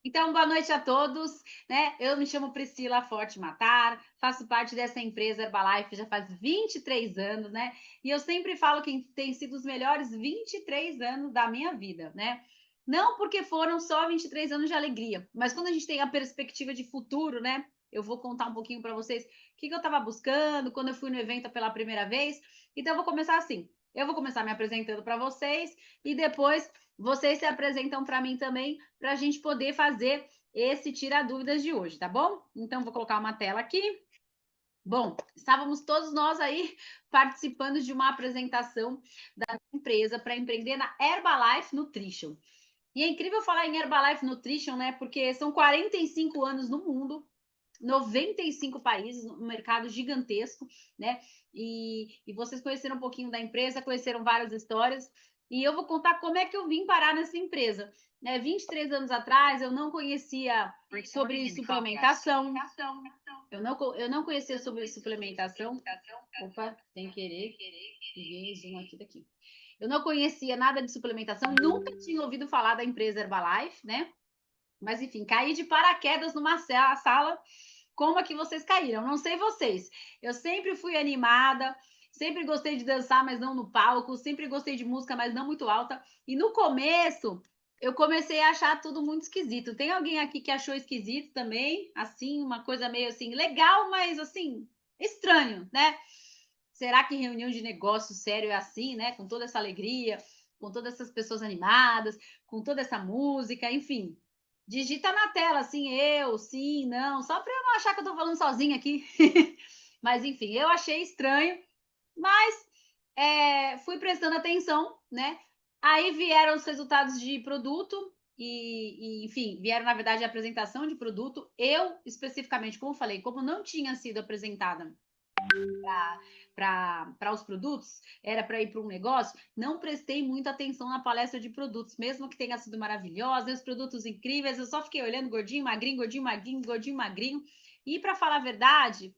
Então, boa noite a todos, né? Eu me chamo Priscila Forte Matar, faço parte dessa empresa Herbalife já faz 23 anos, né? E eu sempre falo que tem sido os melhores 23 anos da minha vida, né? Não porque foram só 23 anos de alegria, mas quando a gente tem a perspectiva de futuro, né? Eu vou contar um pouquinho para vocês o que eu estava buscando quando eu fui no evento pela primeira vez. Então, eu vou começar assim. Eu vou começar me apresentando para vocês e depois vocês se apresentam para mim também, para a gente poder fazer esse Tira Dúvidas de hoje, tá bom? Então, vou colocar uma tela aqui. Bom, estávamos todos nós aí participando de uma apresentação da empresa para empreender na Herbalife Nutrition. E é incrível falar em Herbalife Nutrition, né? Porque são 45 anos no mundo, 95 países, um mercado gigantesco, né? E vocês conheceram um pouquinho da empresa, conheceram várias histórias, e eu vou contar como é que eu vim parar nessa empresa. Né? 23 anos atrás, eu não conhecia sobre suplementação, eu não conhecia sobre suplementação. Opa, sem querer, liguei zoom aqui daqui. Eu não conhecia nada de suplementação, nunca tinha ouvido falar da empresa Herbalife, né? Mas enfim, caí de paraquedas numa sala como é que vocês caíram. Não sei vocês. Eu sempre fui animada, sempre gostei de dançar, mas não no palco, sempre gostei de música, mas não muito alta. E no começo, eu comecei a achar tudo muito esquisito. Tem alguém aqui que achou esquisito também? Assim, uma coisa meio assim, legal, mas assim, estranho, né? Será que reunião de negócio sério é assim, né? Com toda essa alegria, com todas essas pessoas animadas, com toda essa música, enfim. Digita na tela, assim, eu, sim, não, só para eu não achar que eu tô falando sozinha aqui. Mas, enfim, eu achei estranho, mas fui prestando atenção, né? Aí vieram os resultados de produto enfim, vieram, na verdade, a apresentação de produto. Eu, especificamente, como falei, como não tinha sido apresentada para os produtos, era para ir para um negócio, não prestei muita atenção na palestra de produtos, mesmo que tenha sido maravilhosa, os produtos incríveis, eu só fiquei olhando gordinho, magrinho, gordinho, magrinho, gordinho, magrinho. E para falar a verdade,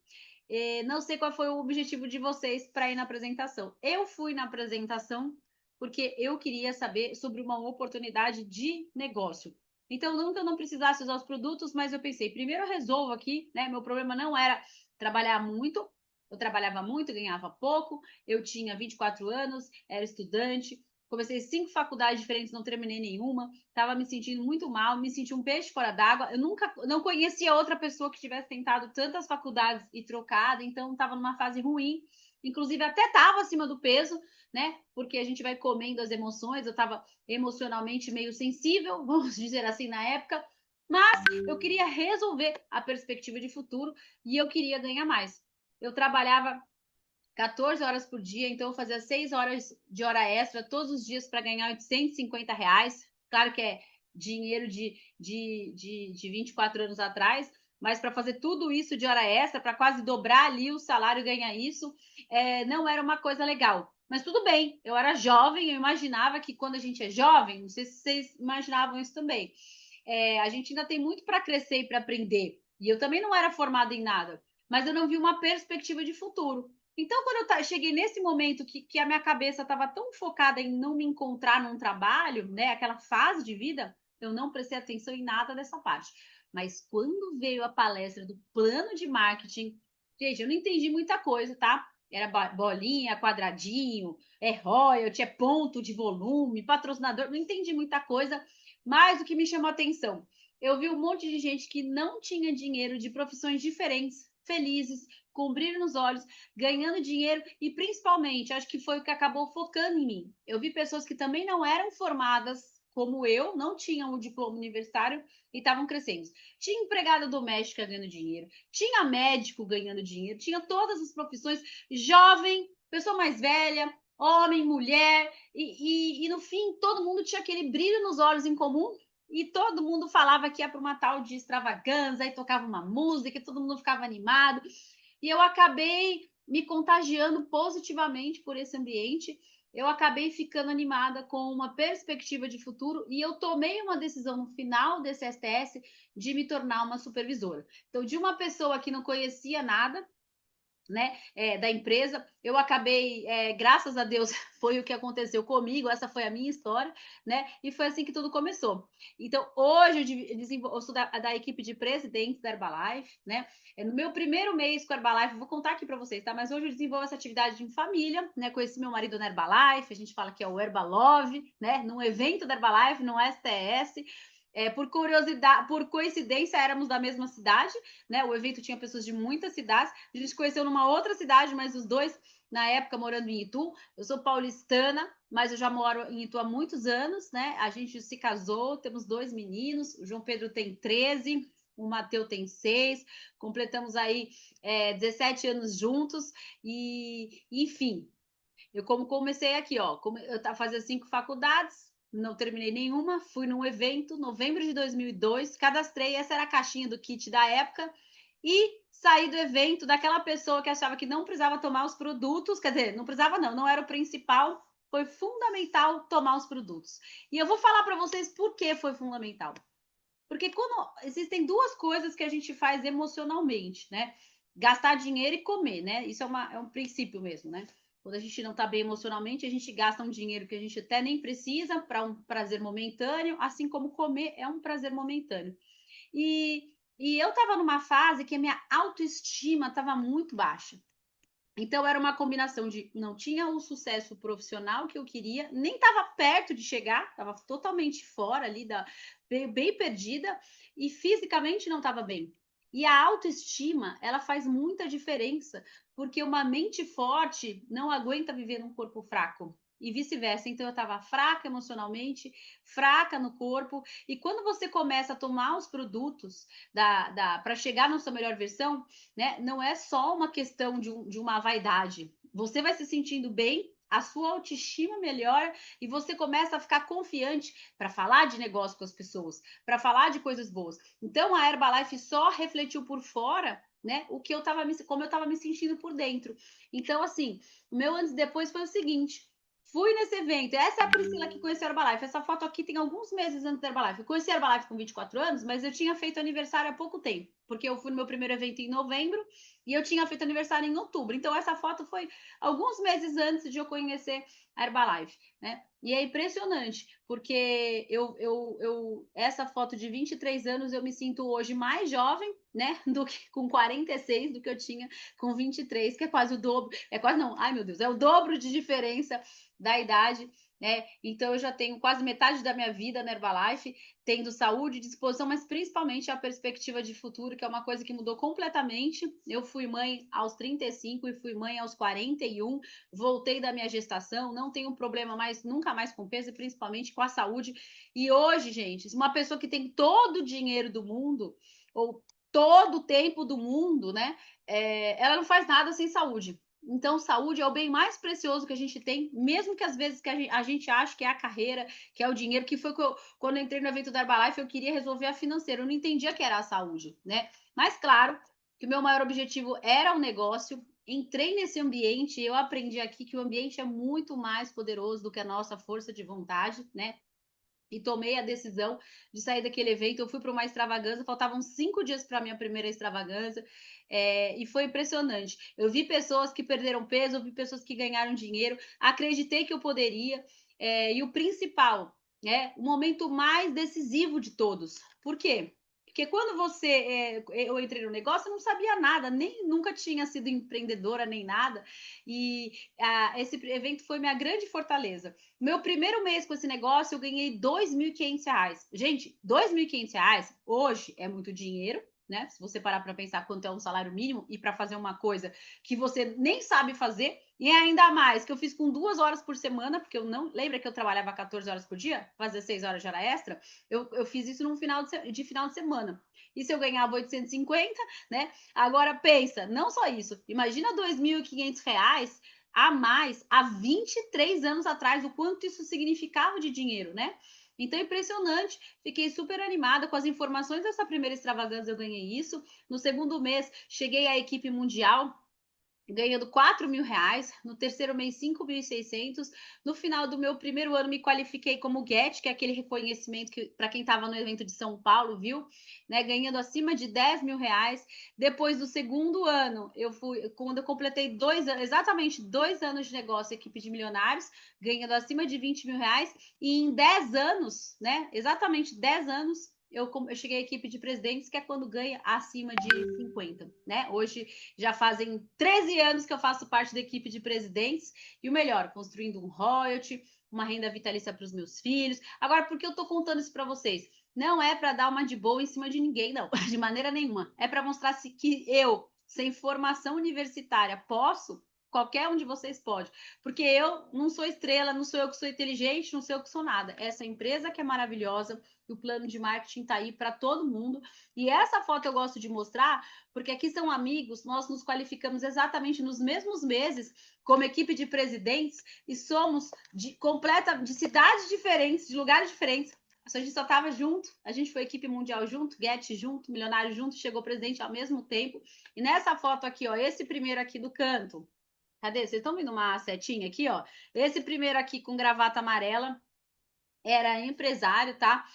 não sei qual foi o objetivo de vocês para ir na apresentação. Eu fui na apresentação porque eu queria saber sobre uma oportunidade de negócio. Então, não que eu não precisasse usar os produtos, mas eu pensei, primeiro eu resolvo aqui, né? Meu problema não era trabalhar muito, eu trabalhava muito, ganhava pouco, eu tinha 24 anos, era estudante, comecei 5 faculdades diferentes, não terminei nenhuma, estava me sentindo muito mal, me senti um peixe fora d'água. Eu nunca, não conhecia outra pessoa que tivesse tentado tantas faculdades e trocado, então estava numa fase ruim. Inclusive, até estava acima do peso, né? Porque a gente vai comendo as emoções. Eu estava emocionalmente meio sensível, vamos dizer assim, na época. Mas eu queria resolver a perspectiva de futuro e eu queria ganhar mais. Eu trabalhava 14 horas por dia, então eu fazia 6 horas de hora extra todos os dias para ganhar R$ 850. Claro que é dinheiro de 24 anos atrás, mas para fazer tudo isso de hora extra, para quase dobrar ali o salário e ganhar isso, não era uma coisa legal. Mas tudo bem, eu era jovem, eu imaginava que quando a gente é jovem, não sei se vocês imaginavam isso também, a gente ainda tem muito para crescer e para aprender. E eu também não era formada em nada, mas eu não vi uma perspectiva de futuro. Então, quando eu cheguei nesse momento que a minha cabeça estava tão focada em não me encontrar num trabalho, né, aquela fase de vida, eu não prestei atenção em nada dessa parte. Mas quando veio a palestra do plano de marketing, gente, eu não entendi muita coisa, tá? Era bolinha, quadradinho, royalty, ponto de volume, patrocinador, não entendi muita coisa, mas o que me chamou a atenção, eu vi um monte de gente que não tinha dinheiro de profissões diferentes, felizes, com brilho nos olhos, ganhando dinheiro e principalmente, acho que foi o que acabou focando em mim. Eu vi pessoas que também não eram formadas como eu, não tinham o diploma universitário e estavam crescendo. Tinha empregada doméstica ganhando dinheiro, tinha médico ganhando dinheiro, tinha todas as profissões, jovem, pessoa mais velha, homem, mulher, e no fim todo mundo tinha aquele brilho nos olhos em comum e todo mundo falava que ia para uma tal de extravagância, e tocava uma música, e todo mundo ficava animado. E eu acabei me contagiando positivamente por esse ambiente. Eu acabei ficando animada com uma perspectiva de futuro e eu tomei uma decisão no final desse STS de me tornar uma supervisora. Então, de uma pessoa que não conhecia nada, né, da empresa. Eu acabei, graças a Deus, foi o que aconteceu comigo, essa foi a minha história, né? E foi assim que tudo começou. Então, hoje eu sou da equipe de presidentes da Herbalife, né? No meu primeiro mês com a Herbalife, vou contar aqui para vocês, tá? Mas hoje eu desenvolvo essa atividade em família, né? Conheci meu marido na Herbalife, a gente fala que é o Herbalove, né? Num evento da Herbalife, no STS. Por curiosidade, por coincidência, éramos da mesma cidade, né? O evento tinha pessoas de muitas cidades. A gente se conheceu numa outra cidade, mas os dois, na época, morando em Itu. Eu sou paulistana, mas eu já moro em Itu há muitos anos, né? A gente se casou, temos 2 meninos. O João Pedro tem 13, o Mateu tem 6. Completamos aí 17 anos juntos. E, enfim, eu como comecei aqui, ó, eu tava fazendo 5 faculdades, não terminei nenhuma, fui num evento, novembro de 2002, cadastrei, essa era a caixinha do kit da época, e saí do evento daquela pessoa que achava que não precisava tomar os produtos, quer dizer, não precisava não, não era o principal, foi fundamental tomar os produtos. E eu vou falar para vocês por que foi fundamental. Porque quando existem duas coisas que a gente faz emocionalmente, né? Gastar dinheiro e comer, né? Isso é um princípio mesmo, né? Quando a gente não está bem emocionalmente, a gente gasta um dinheiro que a gente até nem precisa para um prazer momentâneo, assim como comer é um prazer momentâneo. E eu estava numa fase que a minha autoestima estava muito baixa. Então era uma combinação de não tinha o sucesso profissional que eu queria, nem estava perto de chegar, estava totalmente fora ali bem perdida e fisicamente não estava bem. E a autoestima, ela faz muita diferença, porque uma mente forte não aguenta viver num corpo fraco. E vice-versa. Então, eu estava fraca emocionalmente, fraca no corpo. E quando você começa a tomar os produtos para chegar na sua melhor versão, né? Não é só uma questão de uma vaidade. Você vai se sentindo bem, a sua autoestima melhora e você começa a ficar confiante para falar de negócio com as pessoas, para falar de coisas boas. Então a Herbalife só refletiu por fora, né? O que eu estava como eu estava me sentindo por dentro. Então assim, o meu antes e depois foi o seguinte. Fui nesse evento. Essa é a Priscila que conheceu a Herbalife. Essa foto aqui tem alguns meses antes da Herbalife. Eu conheci a Herbalife com 24 anos, mas eu tinha feito aniversário há pouco tempo, porque eu fui no meu primeiro evento em novembro e eu tinha feito aniversário em outubro. Então, essa foto foi alguns meses antes de eu conhecer a Herbalife, né? E é impressionante, porque essa foto de 23 anos eu me sinto hoje mais jovem, né? Do que com 46, do que eu tinha com 23, que é quase o dobro. É quase não, ai meu Deus, é o dobro de diferença da idade, né? Então eu já tenho quase metade da minha vida na Herbalife, tendo saúde, disposição, mas principalmente a perspectiva de futuro, que é uma coisa que mudou completamente. Eu fui mãe aos 35 e fui mãe aos 41, voltei da minha gestação, não tenho problema mais, nunca mais com peso, e principalmente com a saúde. E hoje, gente, uma pessoa que tem todo o dinheiro do mundo, ou todo o tempo do mundo, né? Ela não faz nada sem saúde. Então, saúde é o bem mais precioso que a gente tem, mesmo que às vezes que a gente acha que é a carreira, que é o dinheiro, que foi que quando eu entrei no evento da Herbalife, eu queria resolver a financeira, eu não entendia que era a saúde, né? Mas, claro, que o meu maior objetivo era o negócio, entrei nesse ambiente, eu aprendi aqui que o ambiente é muito mais poderoso do que a nossa força de vontade, né? E tomei a decisão de sair daquele evento. Eu fui para uma extravagância, faltavam 5 dias para a minha primeira extravagância, e foi impressionante. Eu vi pessoas que perderam peso, eu vi pessoas que ganharam dinheiro, acreditei que eu poderia, e o principal, o momento mais decisivo de todos. Por quê? Porque quando eu entrei no negócio, eu não sabia nada, nem nunca tinha sido empreendedora nem nada, e esse evento foi minha grande fortaleza. Meu primeiro mês com esse negócio, eu ganhei R$ 2.500. Gente, R$ 2.500 hoje é muito dinheiro, né? Se você parar para pensar quanto é um salário mínimo e para fazer uma coisa que você nem sabe fazer, e ainda mais que eu fiz com 2 horas por semana, porque eu não. Lembra que eu trabalhava 14 horas por dia? Fazia 6 horas de hora extra? Eu fiz isso num final de semana. E se eu ganhava 850, né? Agora pensa, não só isso. Imagina R$ 2.500 a mais há 23 anos atrás, o quanto isso significava de dinheiro, né? Então, impressionante. Fiquei super animada com as informações dessa primeira extravagância, eu ganhei isso. No segundo mês, cheguei à equipe mundial. ganhando R$ 4.000, no terceiro mês 5.600. No final do meu primeiro ano me qualifiquei como GET, que é aquele reconhecimento que para quem estava no evento de São Paulo, viu? Né, ganhando acima de R$ 10.000. Depois do segundo ano, quando eu completei 2 anos, exatamente 2 anos de negócio, equipe de milionários, ganhando acima de R$ 20.000, e em 10 anos, né? Exatamente 10 anos, eu cheguei à equipe de presidentes, que é quando ganha acima de 50, né? Hoje já fazem 13 anos que eu faço parte da equipe de presidentes, e o melhor, construindo um royalty, uma renda vitalícia para os meus filhos. Agora, por que eu estou contando isso para vocês? Não é para dar uma de boa em cima de ninguém, não, de maneira nenhuma. É para mostrar que eu, sem formação universitária, posso. Qualquer um de vocês pode, porque eu não sou estrela, não sou eu que sou inteligente, não sou eu que sou nada. Essa empresa que é maravilhosa, o plano de marketing está aí para todo mundo. E essa foto eu gosto de mostrar, porque aqui são amigos, nós nos qualificamos exatamente nos mesmos meses como equipe de presidentes e somos de cidades diferentes, de lugares diferentes. A gente só estava junto, a gente foi equipe mundial junto, Get junto, Milionário junto, chegou presidente ao mesmo tempo. E nessa foto aqui, ó, esse primeiro aqui do canto, cadê? Vocês estão vendo uma setinha aqui, ó? Esse primeiro aqui com gravata amarela era empresário, tá?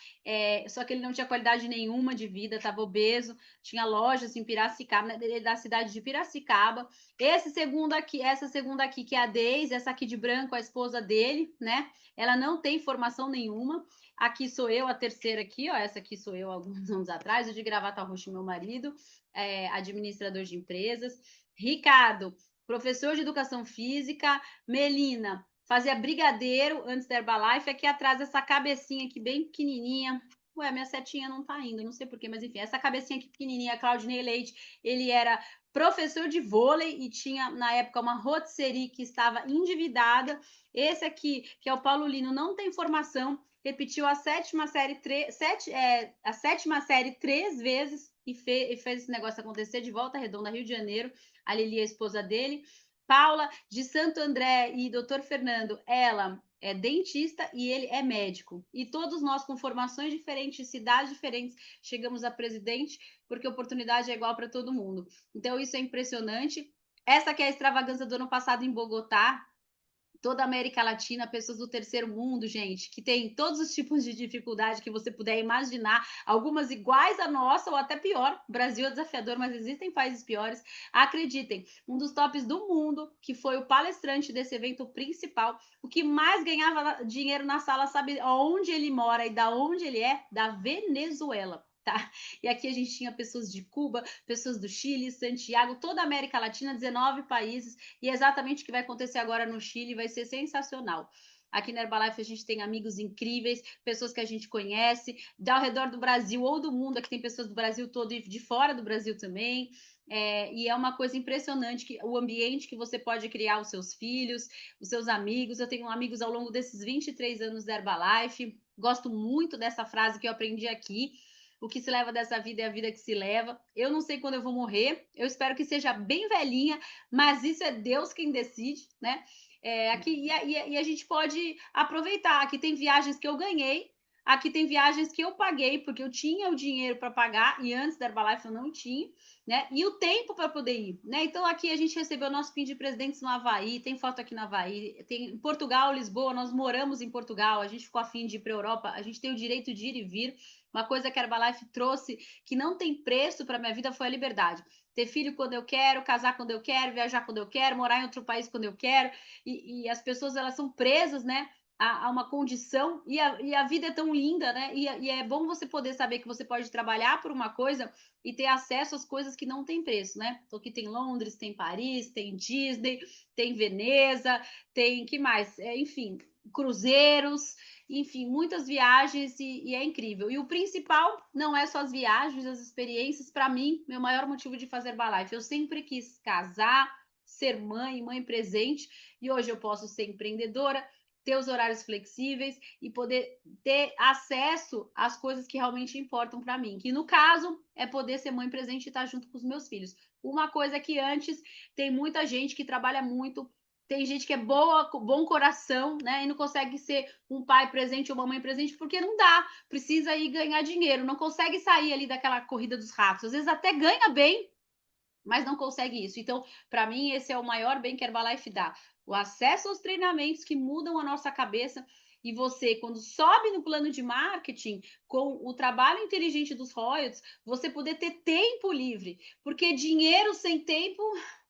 Só que ele não tinha qualidade nenhuma de vida, estava obeso, tinha lojas em Piracicaba, da cidade de Piracicaba. Essa segunda aqui, que é a Deise, essa aqui de branco, a esposa dele, né? Ela não tem formação nenhuma. Aqui sou eu, a terceira aqui, ó. Essa aqui sou eu alguns anos atrás, o de gravata roxa, meu marido, administrador de empresas. Ricardo, professor de educação física. Melina, fazia brigadeiro antes da Herbalife. Aqui atrás, essa cabecinha aqui bem pequenininha. Ué, minha setinha não tá indo, não sei porquê, mas enfim, essa cabecinha aqui pequenininha, Claudinei Leite, ele era professor de vôlei e tinha, na época, uma rotisserie que estava endividada. Esse aqui, que é o Paulo Lino, não tem formação, repetiu a sétima série 3 vezes e fez esse negócio acontecer de Volta Redonda, Rio de Janeiro. A Lili, a esposa dele. Paula, de Santo André, e doutor Fernando, ela é dentista e ele é médico. E todos nós, com formações diferentes, cidades diferentes, chegamos a presidente, porque a oportunidade é igual para todo mundo. Então, isso é impressionante. Essa aqui é a extravagância do ano passado em Bogotá. Toda a América Latina, pessoas do terceiro mundo, gente, que tem todos os tipos de dificuldade que você puder imaginar, algumas iguais à nossa ou até pior. O Brasil é desafiador, mas existem países piores. Acreditem, um dos tops do mundo, que foi o palestrante desse evento principal, o que mais ganhava dinheiro na sala, sabe onde ele mora e da onde ele é? Da Venezuela. Tá? E aqui a gente tinha pessoas de Cuba, pessoas do Chile, Santiago, toda a América Latina, 19 países, e é exatamente o que vai acontecer agora no Chile, vai ser sensacional. Aqui na Herbalife a gente tem amigos incríveis, pessoas que a gente conhece, ao redor do Brasil ou do mundo, aqui tem pessoas do Brasil todo e de fora do Brasil também. E é uma coisa impressionante que o ambiente que você pode criar os seus filhos, os seus amigos. Eu tenho amigos ao longo desses 23 anos da Herbalife, gosto muito dessa frase que eu aprendi aqui. O que se leva dessa vida é a vida que se leva. Eu não sei quando eu vou morrer, eu espero que seja bem velhinha, mas isso é Deus quem decide, né? Aqui e a gente pode aproveitar. Aqui tem viagens que eu ganhei, aqui tem viagens que eu paguei, porque eu tinha o dinheiro para pagar, e antes da Herbalife eu não tinha, né? E o tempo para poder ir, né? Então aqui a gente recebeu nosso PIN de presidentes no Havaí, tem foto aqui no Havaí, tem em Portugal, Lisboa, nós moramos em Portugal, a gente ficou a fim de ir para a Europa, a gente tem o direito de ir e vir. Uma coisa que a Herbalife trouxe que não tem preço para minha vida foi a liberdade. Ter filho quando eu quero, casar quando eu quero, viajar quando eu quero, morar em outro país quando eu quero. E as pessoas, elas são presas, né? A uma condição, e a vida é tão linda, né? E é bom você poder saber que você pode trabalhar por uma coisa e ter acesso às coisas que não tem preço, né? Então aqui tem Londres, tem Paris, tem Disney, tem Veneza, tem que mais? Enfim, cruzeiros, enfim, muitas viagens e é incrível. E o principal não é só as viagens, as experiências. Para mim, meu maior motivo de fazer Herbalife, eu sempre quis casar, ser mãe presente, e hoje eu posso ser empreendedora, ter os horários flexíveis e poder ter acesso às coisas que realmente importam para mim, que no caso é poder ser mãe presente e estar junto com os meus filhos. Uma coisa que antes tem muita gente que trabalha muito, tem gente que é boa, bom coração, né? E não consegue ser um pai presente ou uma mãe presente porque não dá. Precisa ir ganhar dinheiro, não consegue sair ali daquela corrida dos ratos. Às vezes até ganha bem, mas não consegue isso. Então, para mim, esse é o maior bem que a Herbalife dá. O acesso aos treinamentos que mudam a nossa cabeça. E você, quando sobe no plano de marketing, com o trabalho inteligente dos royalties, você poder ter tempo livre. Porque dinheiro sem tempo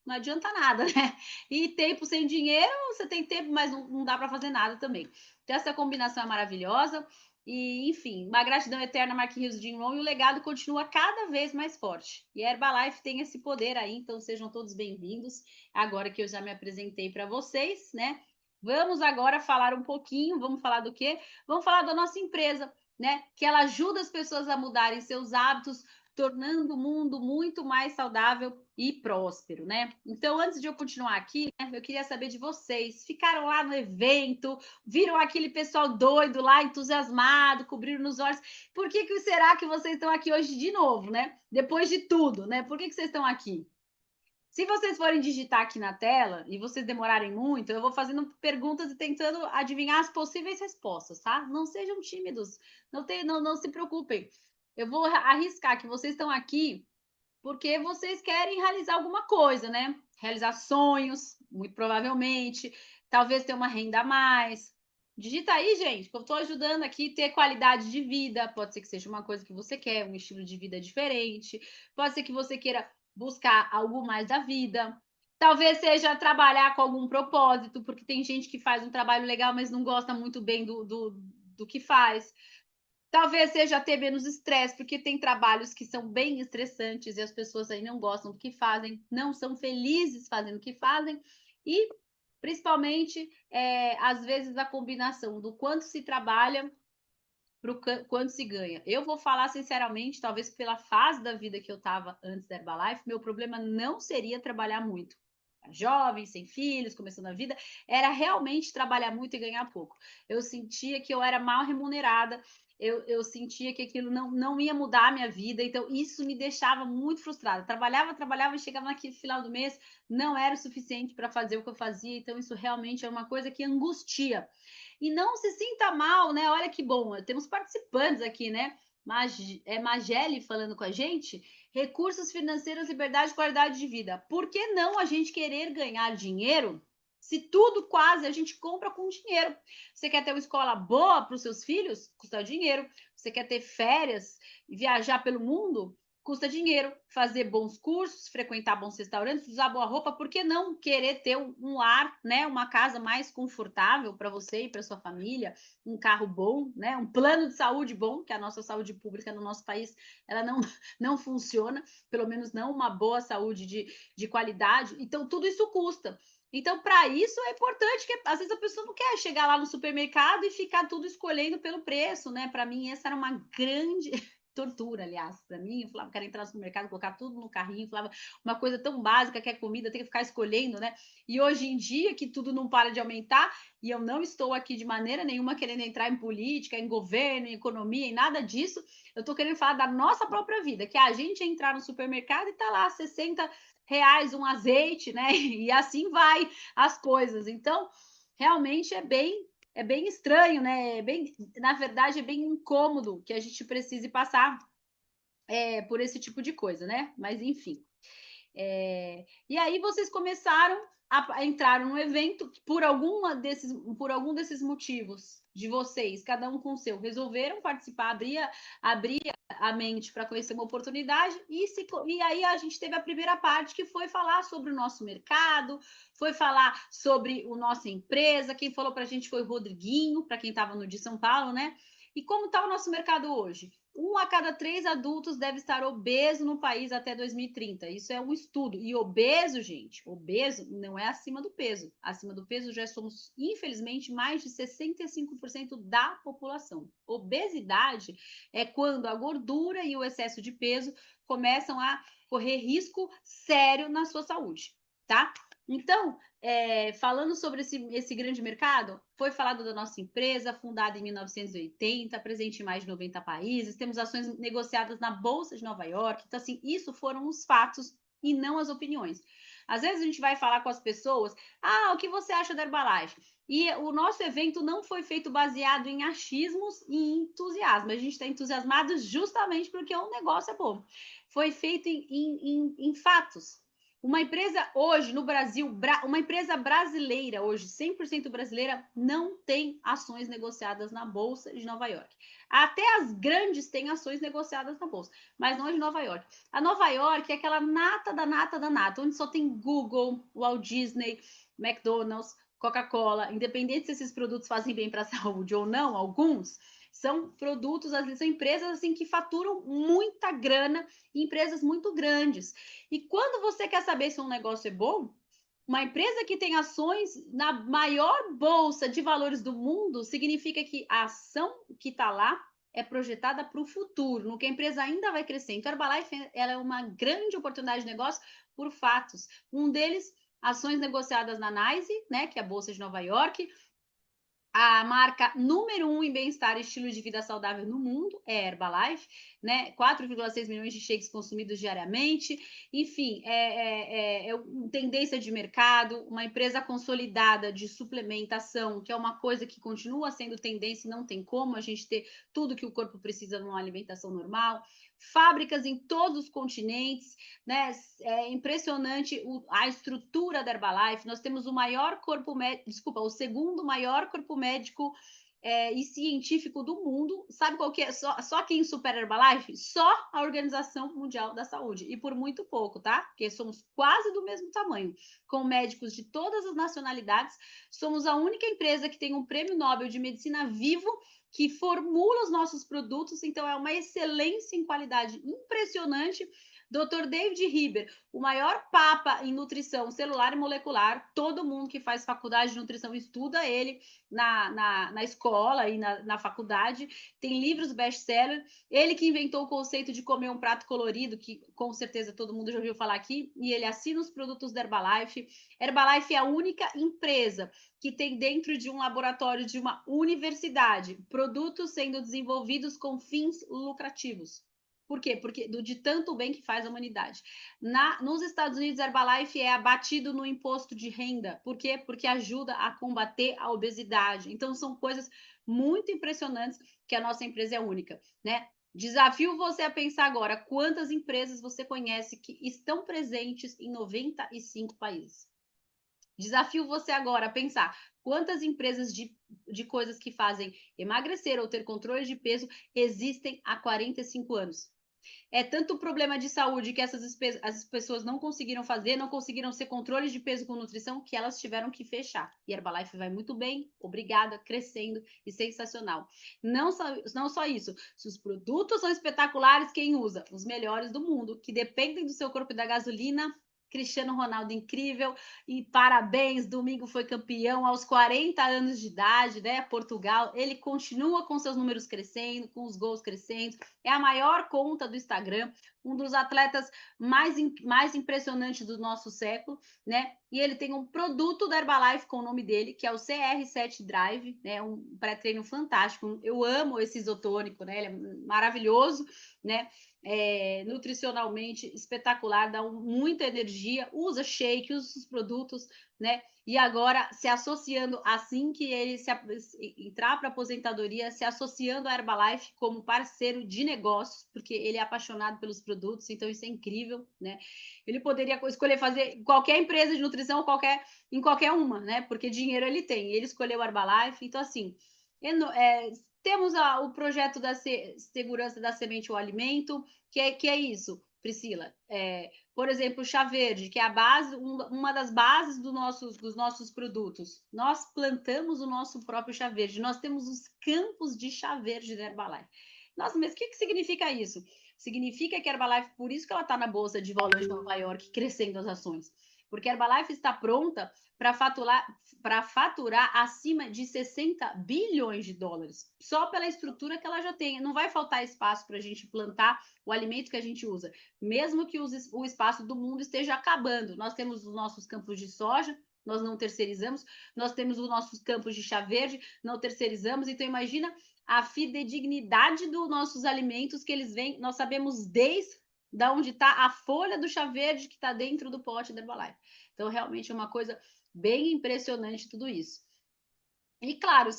não adianta nada, né? E tempo sem dinheiro, você tem tempo, mas não dá para fazer nada também. Então, essa combinação é maravilhosa. E, enfim, uma gratidão eterna, Mark Hughes de Rohn, e o legado continua cada vez mais forte. E a Herbalife tem esse poder aí, então sejam todos bem-vindos. Agora que eu já me apresentei para vocês, né? Vamos agora falar um pouquinho, vamos falar do quê? Vamos falar da nossa empresa, né? Que ela ajuda as pessoas a mudarem seus hábitos, tornando o mundo muito mais saudável e próspero, né? Então, antes de eu continuar aqui, né, eu queria saber de vocês. Ficaram lá no evento, viram aquele pessoal doido lá, entusiasmado, cobriram nos olhos. Por que será que vocês estão aqui hoje de novo, né? Depois de tudo, né? Por que vocês estão aqui? Se vocês forem digitar aqui na tela e vocês demorarem muito, eu vou fazendo perguntas e tentando adivinhar as possíveis respostas, tá? Não sejam tímidos, não se preocupem. Eu vou arriscar que vocês estão aqui porque vocês querem realizar alguma coisa, né? Realizar sonhos, muito provavelmente, talvez ter uma renda a mais. Digita aí, gente, que eu estou ajudando aqui a ter qualidade de vida. Pode ser que seja uma coisa que você quer, um estilo de vida diferente. Pode ser que você queira buscar algo mais da vida. Talvez seja trabalhar com algum propósito, porque tem gente que faz um trabalho legal, mas não gosta muito bem do que faz. Talvez seja ter menos estresse, porque tem trabalhos que são bem estressantes e as pessoas aí não gostam do que fazem, não são felizes fazendo o que fazem. E, principalmente, às vezes, a combinação do quanto se trabalha para o quanto se ganha. Eu vou falar sinceramente, talvez pela fase da vida que eu estava antes da Herbalife, meu problema não seria trabalhar muito. Jovem, sem filhos, começando a vida, era realmente trabalhar muito e ganhar pouco. Eu sentia que eu era mal remunerada, eu sentia que aquilo não ia mudar a minha vida, então isso me deixava muito frustrada. Trabalhava e chegava naquele final do mês, não era o suficiente para fazer o que eu fazia, então isso realmente é uma coisa que angustia. E não se sinta mal, né? Olha que bom, temos participantes aqui, né? Mageli falando com a gente. Recursos financeiros, liberdade e qualidade de vida. Por que não a gente querer ganhar dinheiro se tudo quase a gente compra com dinheiro? Você quer ter uma escola boa para os seus filhos? Custa dinheiro. Você quer ter férias e viajar pelo mundo? Custa dinheiro. Fazer bons cursos, frequentar bons restaurantes, usar boa roupa, por que não querer ter um lar, né? Uma casa mais confortável para você e para sua família, um carro bom, né? Um plano de saúde bom, que a nossa saúde pública no nosso país ela não funciona, pelo menos não uma boa saúde de qualidade. Então, tudo isso custa. Então, para isso é importante que às vezes a pessoa não quer chegar lá no supermercado e ficar tudo escolhendo pelo preço, né? Para mim, essa era uma grande tortura, aliás, para mim. Eu falava, quero entrar no supermercado, colocar tudo no carrinho, falava uma coisa tão básica que é comida, tem que ficar escolhendo, né? E hoje em dia, que tudo não para de aumentar, e eu não estou aqui de maneira nenhuma querendo entrar em política, em governo, em economia, em nada disso, eu estou querendo falar da nossa própria vida, que é a gente entrar no supermercado e tá lá 60 reais um azeite, né? E assim vai as coisas. Então, realmente é bem estranho, né? Na verdade, é bem incômodo que a gente precise passar por esse tipo de coisa, né? Mas enfim. E aí vocês começaram a entrar no evento por algum desses motivos de vocês, cada um com o seu, resolveram participar, abrir a mente para conhecer uma oportunidade e aí a gente teve a primeira parte que foi falar sobre o nosso mercado, foi falar sobre a nossa empresa. Quem falou para a gente foi o Rodriguinho, para quem estava no de São Paulo, né? E como está o nosso mercado hoje? 1 a cada 3 adultos deve estar obeso no país até 2030. Isso é um estudo. E obeso, gente, obeso não é acima do peso. Acima do peso já somos, infelizmente, mais de 65% da população. Obesidade é quando a gordura e o excesso de peso começam a correr risco sério na sua saúde, tá? Então, falando sobre esse grande mercado, foi falado da nossa empresa, fundada em 1980, presente em mais de 90 países, temos ações negociadas na Bolsa de Nova York. Então, assim, isso foram os fatos e não as opiniões. Às vezes a gente vai falar com as pessoas, o que você acha da Herbalife? E o nosso evento não foi feito baseado em achismos e entusiasmo. A gente está entusiasmado justamente porque o negócio é bom. Foi feito em fatos, Uma empresa hoje no Brasil, uma empresa brasileira hoje, 100% brasileira, não tem ações negociadas na Bolsa de Nova York. Até as grandes têm ações negociadas na Bolsa, mas não a de Nova York. A Nova York é aquela nata da nata da nata, onde só tem Google, Walt Disney, McDonald's, Coca-Cola, independente se esses produtos fazem bem para a saúde ou não, alguns são produtos, são empresas assim que faturam muita grana, empresas muito grandes. E quando você quer saber se um negócio é bom, uma empresa que tem ações na maior bolsa de valores do mundo significa que a ação que está lá é projetada para o futuro, no que a empresa ainda vai crescer. Então, a Herbalife ela é uma grande oportunidade de negócio por fatos. Um deles, ações negociadas na NYSE, né, que é a Bolsa de Nova York. A marca número 1 em bem-estar e estilo de vida saudável no mundo é a Herbalife, né? 4,6 milhões de shakes consumidos diariamente. Enfim, é tendência de mercado, uma empresa consolidada de suplementação, que é uma coisa que continua sendo tendência, não tem como a gente ter tudo que o corpo precisa numa alimentação normal. Fábricas em todos os continentes, né? É impressionante a estrutura da Herbalife. Nós temos o maior corpo médico, desculpa, o segundo maior corpo médico e científico do mundo. Sabe qual que é? Só quem supera a Herbalife? Só a Organização Mundial da Saúde. E por muito pouco, tá? Porque somos quase do mesmo tamanho, com médicos de todas as nacionalidades. Somos a única empresa que tem um prêmio Nobel de Medicina vivo, que formula os nossos produtos, então é uma excelência em qualidade impressionante. Dr. David Riber, o maior papa em nutrição celular e molecular, todo mundo que faz faculdade de nutrição estuda ele na escola e na faculdade, tem livros best-seller, ele que inventou o conceito de comer um prato colorido, que com certeza todo mundo já ouviu falar aqui, e ele assina os produtos da Herbalife. Herbalife é a única empresa que tem dentro de um laboratório de uma universidade produtos sendo desenvolvidos com fins lucrativos. Por quê? Porque de tanto bem que faz a humanidade. Nos Estados Unidos, a Herbalife é abatido no imposto de renda. Por quê? Porque ajuda a combater a obesidade. Então, são coisas muito impressionantes que a nossa empresa é única, né? Desafio você a pensar agora quantas empresas você conhece que estão presentes em 95 países. Desafio você agora a pensar quantas empresas de coisas que fazem emagrecer ou ter controle de peso existem há 45 anos. É tanto problema de saúde que as pessoas não conseguiram fazer, não conseguiram ser controle de peso com nutrição, que elas tiveram que fechar. E a Herbalife vai muito bem, obrigada, crescendo e sensacional. Não só isso, se os produtos são espetaculares, quem usa? Os melhores do mundo, que dependem do seu corpo e da gasolina. Cristiano Ronaldo incrível e parabéns, domingo foi campeão aos 40 anos de idade, né? Portugal, ele continua com seus números crescendo, com os gols crescendo, é a maior conta do Instagram, um dos atletas mais impressionantes do nosso século, né? E ele tem um produto da Herbalife com o nome dele, que é o CR7 Drive, né? Um pré-treino fantástico. Eu amo esse isotônico, né? Ele é maravilhoso, né? Nutricionalmente espetacular, dá muita energia, usa shake, usa os produtos, né? E agora se associando, assim que ele entrar para a aposentadoria, se associando à Herbalife como parceiro de negócios, porque ele é apaixonado pelos produtos, então isso é incrível, né? Ele poderia escolher fazer qualquer empresa de nutrição, em qualquer uma, né? Porque dinheiro ele tem, ele escolheu a Herbalife, então assim, temos o projeto da segurança da semente ou alimento, que é isso, Priscila. Por exemplo, o chá verde, que é a base, uma das bases dos nossos produtos. Nós plantamos o nosso próprio chá verde. Nós temos os campos de chá verde da Herbalife. Nossa, mas o que significa isso? Significa que a Herbalife, por isso que ela está na Bolsa de Valores de Nova York, crescendo as ações. Porque a Herbalife está pronta para faturar acima de 60 bilhões de dólares, só pela estrutura que ela já tem. Não vai faltar espaço para a gente plantar o alimento que a gente usa, mesmo que o espaço do mundo esteja acabando. Nós temos os nossos campos de soja, nós não terceirizamos, nós temos os nossos campos de chá verde, não terceirizamos. Então, imagina a fidedignidade dos nossos alimentos, que eles vêm, nós sabemos desde onde está a folha do chá verde que está dentro do pote da Herbalife. Então, realmente é uma coisa bem impressionante tudo isso. E claro,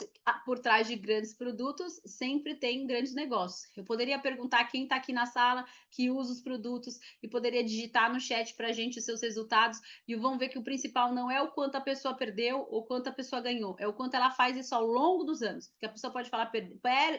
por trás de grandes produtos sempre tem grandes negócios. Eu poderia perguntar quem está aqui na sala que usa os produtos e poderia digitar no chat para a gente os seus resultados e vão ver que o principal não é o quanto a pessoa perdeu ou quanto a pessoa ganhou, é o quanto ela faz isso ao longo dos anos. Porque a pessoa pode falar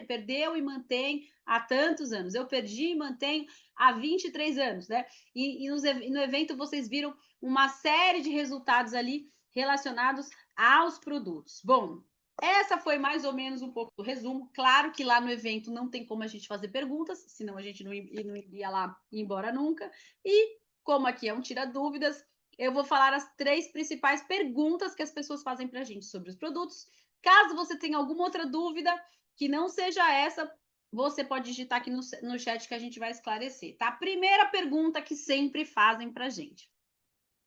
perdeu e mantém há tantos anos. Eu perdi e mantenho há 23 anos, né? E no evento vocês viram uma série de resultados ali relacionados aos produtos. Bom, essa foi mais ou menos um pouco do resumo. Claro que lá no evento não tem como a gente fazer perguntas, senão a gente não iria lá e embora nunca. E como aqui é um tira dúvidas, eu vou falar as 3 principais perguntas que as pessoas fazem para a gente sobre os produtos. Caso você tenha alguma outra dúvida que não seja essa, você pode digitar aqui no chat que a gente vai esclarecer, tá? Primeira pergunta que sempre fazem para a gente,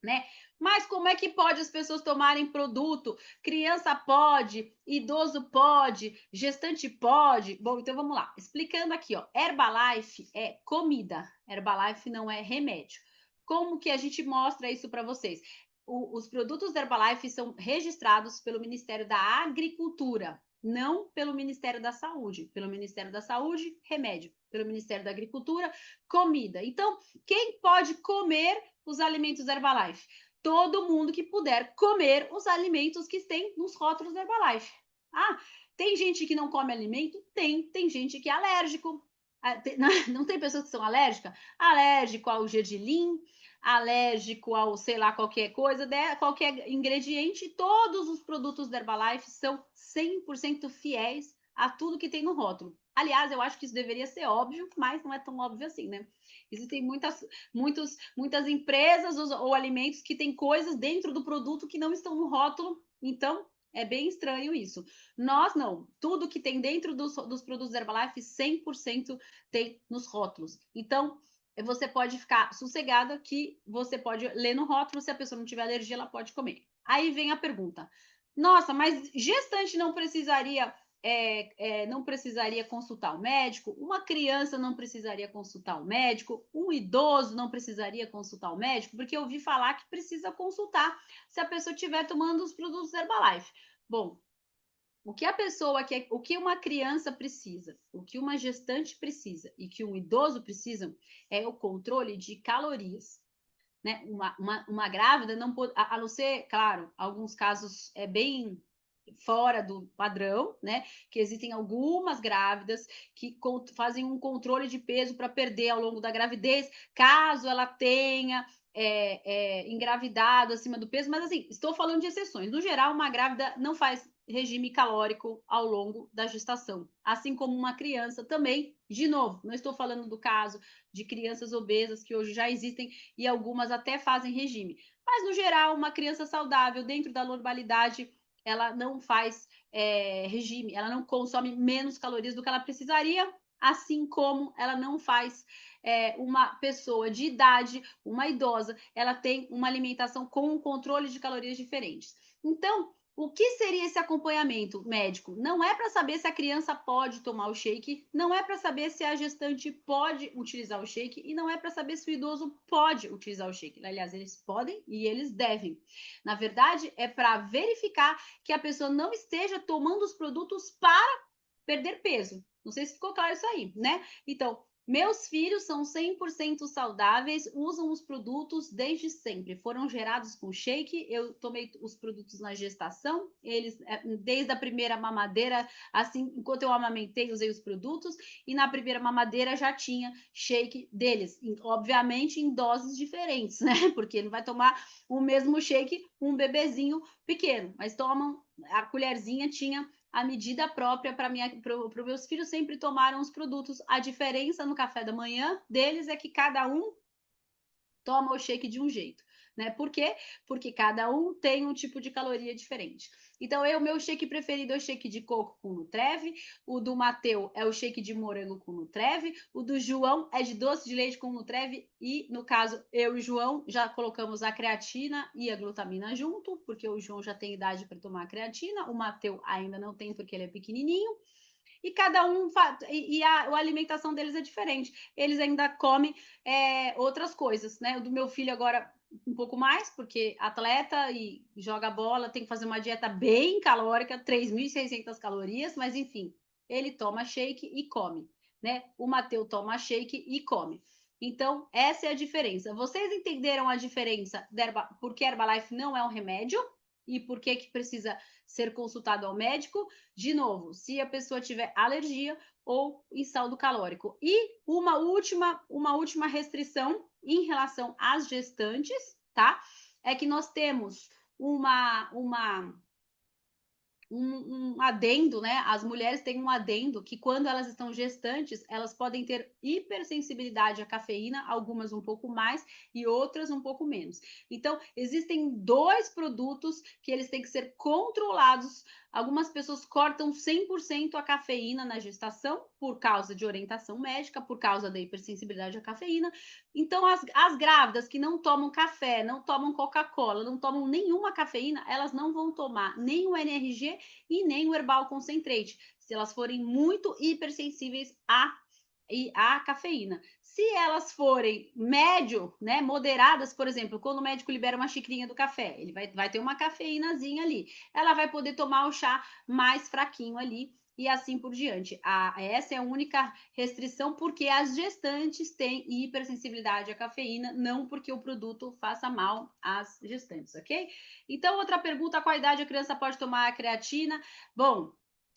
né? Mas como é que pode as pessoas tomarem produto? Criança pode, idoso pode, gestante pode. Bom, então vamos lá. Explicando aqui, ó. Herbalife é comida. Herbalife não é remédio. Como que a gente mostra isso para vocês? Os produtos da Herbalife são registrados pelo Ministério da Agricultura, não pelo Ministério da Saúde. Pelo Ministério da Saúde, remédio. Pelo Ministério da Agricultura, comida. Então, quem pode comer os alimentos Herbalife? Todo mundo que puder comer os alimentos que tem nos rótulos da Herbalife. Ah, tem gente que não come alimento? Tem gente que é alérgico. Não tem pessoas que são alérgicas? Alérgico ao gergelim, alérgico ao, sei lá, qualquer coisa, qualquer ingrediente. Todos os produtos da Herbalife são 100% fiéis a tudo que tem no rótulo. Aliás, eu acho que isso deveria ser óbvio, mas não é tão óbvio assim, né? Existem muitas empresas ou alimentos que têm coisas dentro do produto que não estão no rótulo, então é bem estranho isso. Nós não, tudo que tem dentro dos produtos Herbalife 100% tem nos rótulos. Então, você pode ficar sossegada que você pode ler no rótulo, se a pessoa não tiver alergia, ela pode comer. Aí vem a pergunta: nossa, mas gestante não precisaria não precisaria consultar o médico, uma criança não precisaria consultar o médico, um idoso não precisaria consultar o médico, porque eu ouvi falar que precisa consultar se a pessoa estiver tomando os produtos Herbalife. Bom, o que a pessoa quer, o que uma criança precisa, o que uma gestante precisa e que um idoso precisa é o controle de calorias. Né? Uma grávida não pode, a não ser, claro, alguns casos é bem fora do padrão, né? Que existem algumas grávidas que fazem um controle de peso para perder ao longo da gravidez, caso ela tenha engravidado acima do peso, mas assim, estou falando de exceções. No geral, uma grávida não faz regime calórico ao longo da gestação, assim como uma criança também. De novo, não estou falando do caso de crianças obesas que hoje já existem e algumas até fazem regime, mas no geral, uma criança saudável dentro da normalidade ela não faz regime, ela não consome menos calorias do que ela precisaria, assim como ela não faz uma pessoa de idade, uma idosa, ela tem uma alimentação com um controle de calorias diferentes. Então, o que seria esse acompanhamento médico? Não é para saber se a criança pode tomar o shake, não é para saber se a gestante pode utilizar o shake e não é para saber se o idoso pode utilizar o shake. Aliás, eles podem e eles devem. Na verdade, é para verificar que a pessoa não esteja tomando os produtos para perder peso. Não sei se ficou claro isso aí, né? Então, meus filhos são 100% saudáveis, usam os produtos desde sempre. Foram gerados com shake, eu tomei os produtos na gestação, eles desde a primeira mamadeira, assim, enquanto eu amamentei, usei os produtos, e na primeira mamadeira já tinha shake deles, obviamente em doses diferentes, né? Porque não vai tomar o mesmo shake um bebezinho pequeno, mas tomam, a colherzinha tinha a medida própria para meus filhos sempre tomaram os produtos. A diferença no café da manhã deles é que cada um toma o shake de um jeito. Né? Por quê? Porque cada um tem um tipo de caloria diferente. Então, o meu shake preferido é o shake de coco com Nutreve, o do Mateu é o shake de morango com Nutreve, o do João é de doce de leite com Nutreve e, no caso, eu e o João já colocamos a creatina e a glutamina junto, porque o João já tem idade para tomar a creatina, o Mateu ainda não tem porque ele é pequenininho. E cada um a alimentação deles é diferente. Eles ainda comem outras coisas, né? O do meu filho agora um pouco mais, porque atleta e joga bola tem que fazer uma dieta bem calórica, 3.600 calorias, mas enfim, ele toma shake e come, né? O Matheus toma shake e come. Então, essa é a diferença. Vocês entenderam a diferença por que Herbalife não é um remédio e por que precisa ser consultado ao médico? De novo, se a pessoa tiver alergia ou em saldo calórico. E uma última restrição em relação às gestantes, tá? É que nós temos um adendo, né? As mulheres têm um adendo que quando elas estão gestantes, elas podem ter hipersensibilidade à cafeína, algumas um pouco mais e outras um pouco menos. Então, existem 2 produtos que eles têm que ser controlados. Algumas pessoas cortam 100% a cafeína na gestação por causa de orientação médica, por causa da hipersensibilidade à cafeína. Então, as grávidas que não tomam café, não tomam Coca-Cola, não tomam nenhuma cafeína, elas não vão tomar nem o NRG e nem o Herbal Concentrate, se elas forem muito hipersensíveis à cafeína. Se elas forem médio, né, moderadas, por exemplo, quando o médico libera uma xicrinha do café, ele vai ter uma cafeínazinha ali. Ela vai poder tomar o chá mais fraquinho ali e assim por diante. Essa é a única restrição, porque as gestantes têm hipersensibilidade à cafeína, não porque o produto faça mal às gestantes, ok? Então, outra pergunta: qual idade a criança pode tomar a creatina? Bom,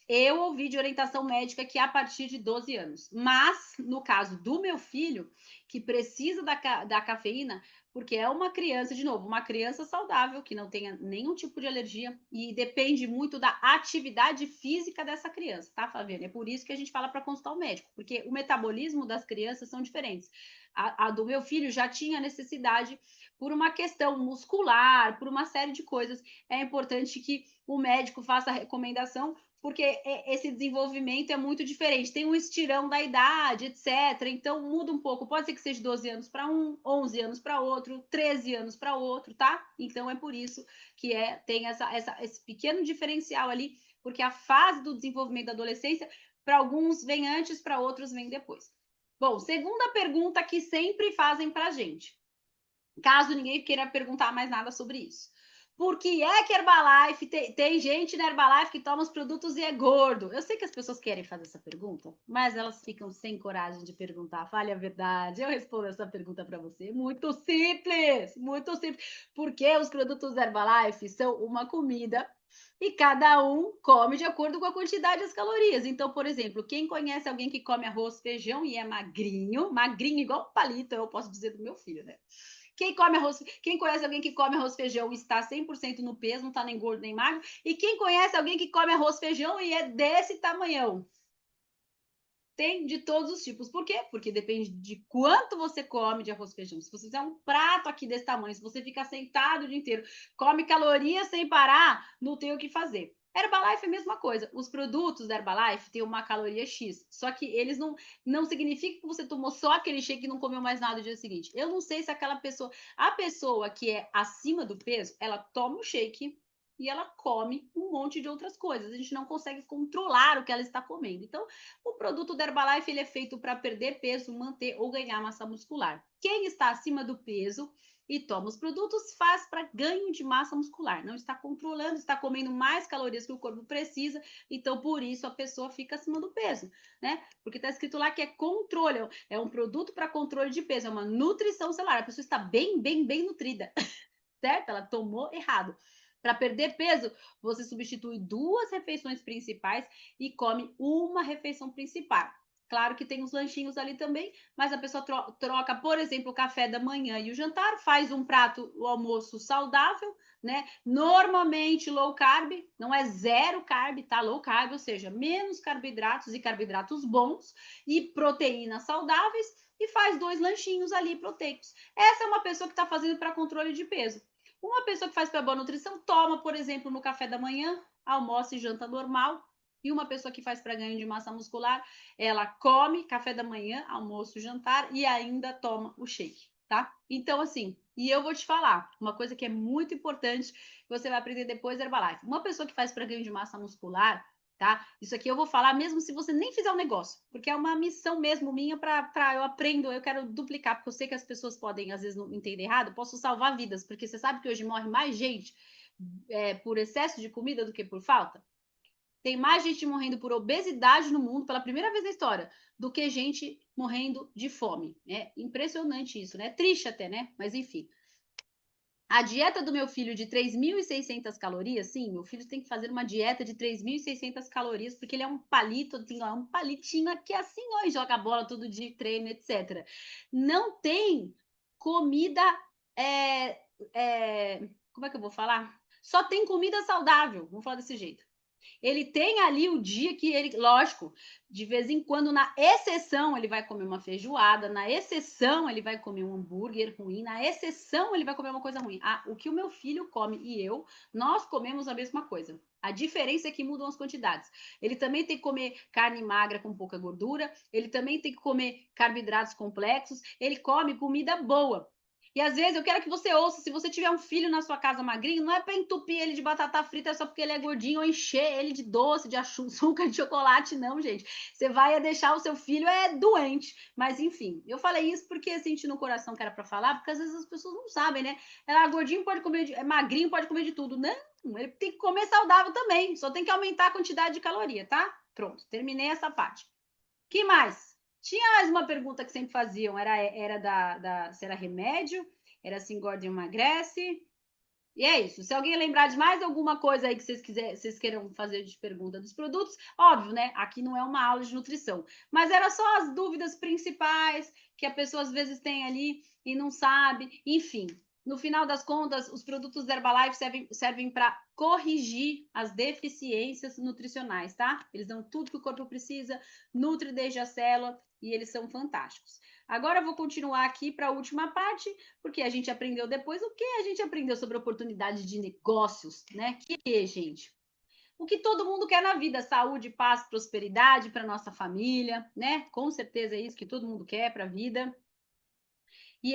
eu ouvi de orientação médica que a partir de 12 anos. Mas, no caso do meu filho, que precisa da cafeína, porque é uma criança, de novo, uma criança saudável, que não tenha nenhum tipo de alergia, e depende muito da atividade física dessa criança, tá, Fabiana? É por isso que a gente fala para consultar o médico, porque o metabolismo das crianças são diferentes. A do meu filho já tinha necessidade por uma questão muscular, por uma série de coisas. É importante que o médico faça a recomendação, porque esse desenvolvimento é muito diferente. Tem um estirão da idade, etc. Então, muda um pouco. Pode ser que seja 12 anos para um, 11 anos para outro, 13 anos para outro, tá? Então, é por isso que tem esse pequeno diferencial ali, porque a fase do desenvolvimento da adolescência, para alguns vem antes, para outros vem depois. Bom, segunda pergunta que sempre fazem para a gente, caso ninguém queira perguntar mais nada sobre isso. Por que é que Herbalife tem gente na Herbalife que toma os produtos e é gordo? Eu sei que as pessoas querem fazer essa pergunta, mas elas ficam sem coragem de perguntar. Fale a verdade. Eu respondo essa pergunta para você. Muito simples, muito simples. Porque os produtos da Herbalife são uma comida e cada um come de acordo com a quantidade das calorias. Então, por exemplo, quem conhece alguém que come arroz, feijão e é magrinho, magrinho igual um palito, eu posso dizer do meu filho, né? Quem conhece alguém que come arroz feijão e está 100% no peso, não está nem gordo nem magro? E quem conhece alguém que come arroz feijão e é desse tamanhão? Tem de todos os tipos. Por quê? Porque depende de quanto você come de arroz feijão. Se você fizer um prato aqui desse tamanho, se você ficar sentado o dia inteiro, come calorias sem parar, não tem o que fazer. Herbalife é a mesma coisa. Os produtos da Herbalife têm uma caloria X, só que eles não significa que você tomou só aquele shake e não comeu mais nada no dia seguinte. Eu não sei se a pessoa que é acima do peso, ela toma o shake e ela come um monte de outras coisas. A gente não consegue controlar o que ela está comendo. Então, o produto da Herbalife ele é feito para perder peso, manter ou ganhar massa muscular. Quem está acima do peso e toma os produtos faz para ganho de massa muscular. Não está controlando, está comendo mais calorias que o corpo precisa, então por isso a pessoa fica acima do peso, né? Porque está escrito lá que é controle, é um produto para controle de peso, é uma nutrição celular. A pessoa está bem nutrida, certo? Ela tomou errado. Para perder peso, você substitui 2 refeições principais e come uma refeição principal. Claro que tem os lanchinhos ali também, mas a pessoa troca, por exemplo, o café da manhã e o jantar, faz um prato, o almoço saudável, né? Normalmente low carb, não é zero carb, tá? Low carb, ou seja, menos carboidratos e carboidratos bons e proteínas saudáveis e faz 2 lanchinhos ali proteicos. Essa é uma pessoa que está fazendo para controle de peso. Uma pessoa que faz para boa nutrição toma, por exemplo, no café da manhã, almoço e janta normal. E uma pessoa que faz para ganho de massa muscular, ela come café da manhã, almoço, jantar e ainda toma o shake, tá? Então, assim, e eu vou te falar, uma coisa que é muito importante, que você vai aprender depois da Herbalife. Uma pessoa que faz para ganho de massa muscular, tá? Isso aqui eu vou falar mesmo se você nem fizer o negócio, porque é uma missão mesmo minha para eu aprendo, eu quero duplicar, porque eu sei que as pessoas podem às vezes não entender errado, eu posso salvar vidas, porque você sabe que hoje morre mais gente por excesso de comida do que por falta? Tem mais gente morrendo por obesidade no mundo pela primeira vez na história do que gente morrendo de fome. É impressionante isso, né? Triste até, né? Mas enfim. A dieta do meu filho de 3.600 calorias, sim, meu filho tem que fazer uma dieta de 3.600 calorias, porque ele é um palito, assim, ó, um palitinho aqui assim, ó, e joga bola todo dia, treino, etc. Não tem comida, como é que eu vou falar? Só tem comida saudável, vamos falar desse jeito. Ele tem ali o dia que ele, lógico, de vez em quando, na exceção, ele vai comer uma feijoada, na exceção, ele vai comer um hambúrguer ruim, na exceção, ele vai comer uma coisa ruim. Ah, o que o meu filho come e eu, nós comemos a mesma coisa. A diferença é que mudam as quantidades. Ele também tem que comer carne magra com pouca gordura, ele também tem que comer carboidratos complexos, ele come comida boa. E às vezes eu quero que você ouça, se você tiver um filho na sua casa magrinho, não é para entupir ele de batata frita só porque ele é gordinho ou encher ele de doce, de açúcar, de chocolate, não, gente. Você vai deixar o seu filho doente. Mas enfim, eu falei isso porque senti no coração que era para falar, porque às vezes as pessoas não sabem, né? Ela gordinho pode comer, magrinho pode comer de tudo. Não, ele tem que comer saudável também, só tem que aumentar a quantidade de caloria, tá? Pronto, terminei essa parte. Que mais? Tinha mais uma pergunta que sempre faziam, era se era remédio, era se engorda e emagrece. E é isso. Se alguém lembrar de mais alguma coisa aí que vocês queiram fazer de pergunta dos produtos, óbvio, né? Aqui não é uma aula de nutrição, mas era só as dúvidas principais que a pessoa às vezes tem ali e não sabe. Enfim, no final das contas, os produtos da Herbalife servem para corrigir as deficiências nutricionais, tá? Eles dão tudo que o corpo precisa, nutre desde a célula e eles são fantásticos. Agora eu vou continuar aqui para a última parte, porque a gente aprendeu depois o que a gente aprendeu sobre oportunidade de negócios, né? Que, gente, o que todo mundo quer na vida, saúde, paz, prosperidade para nossa família, né? Com certeza é isso que todo mundo quer para a vida. E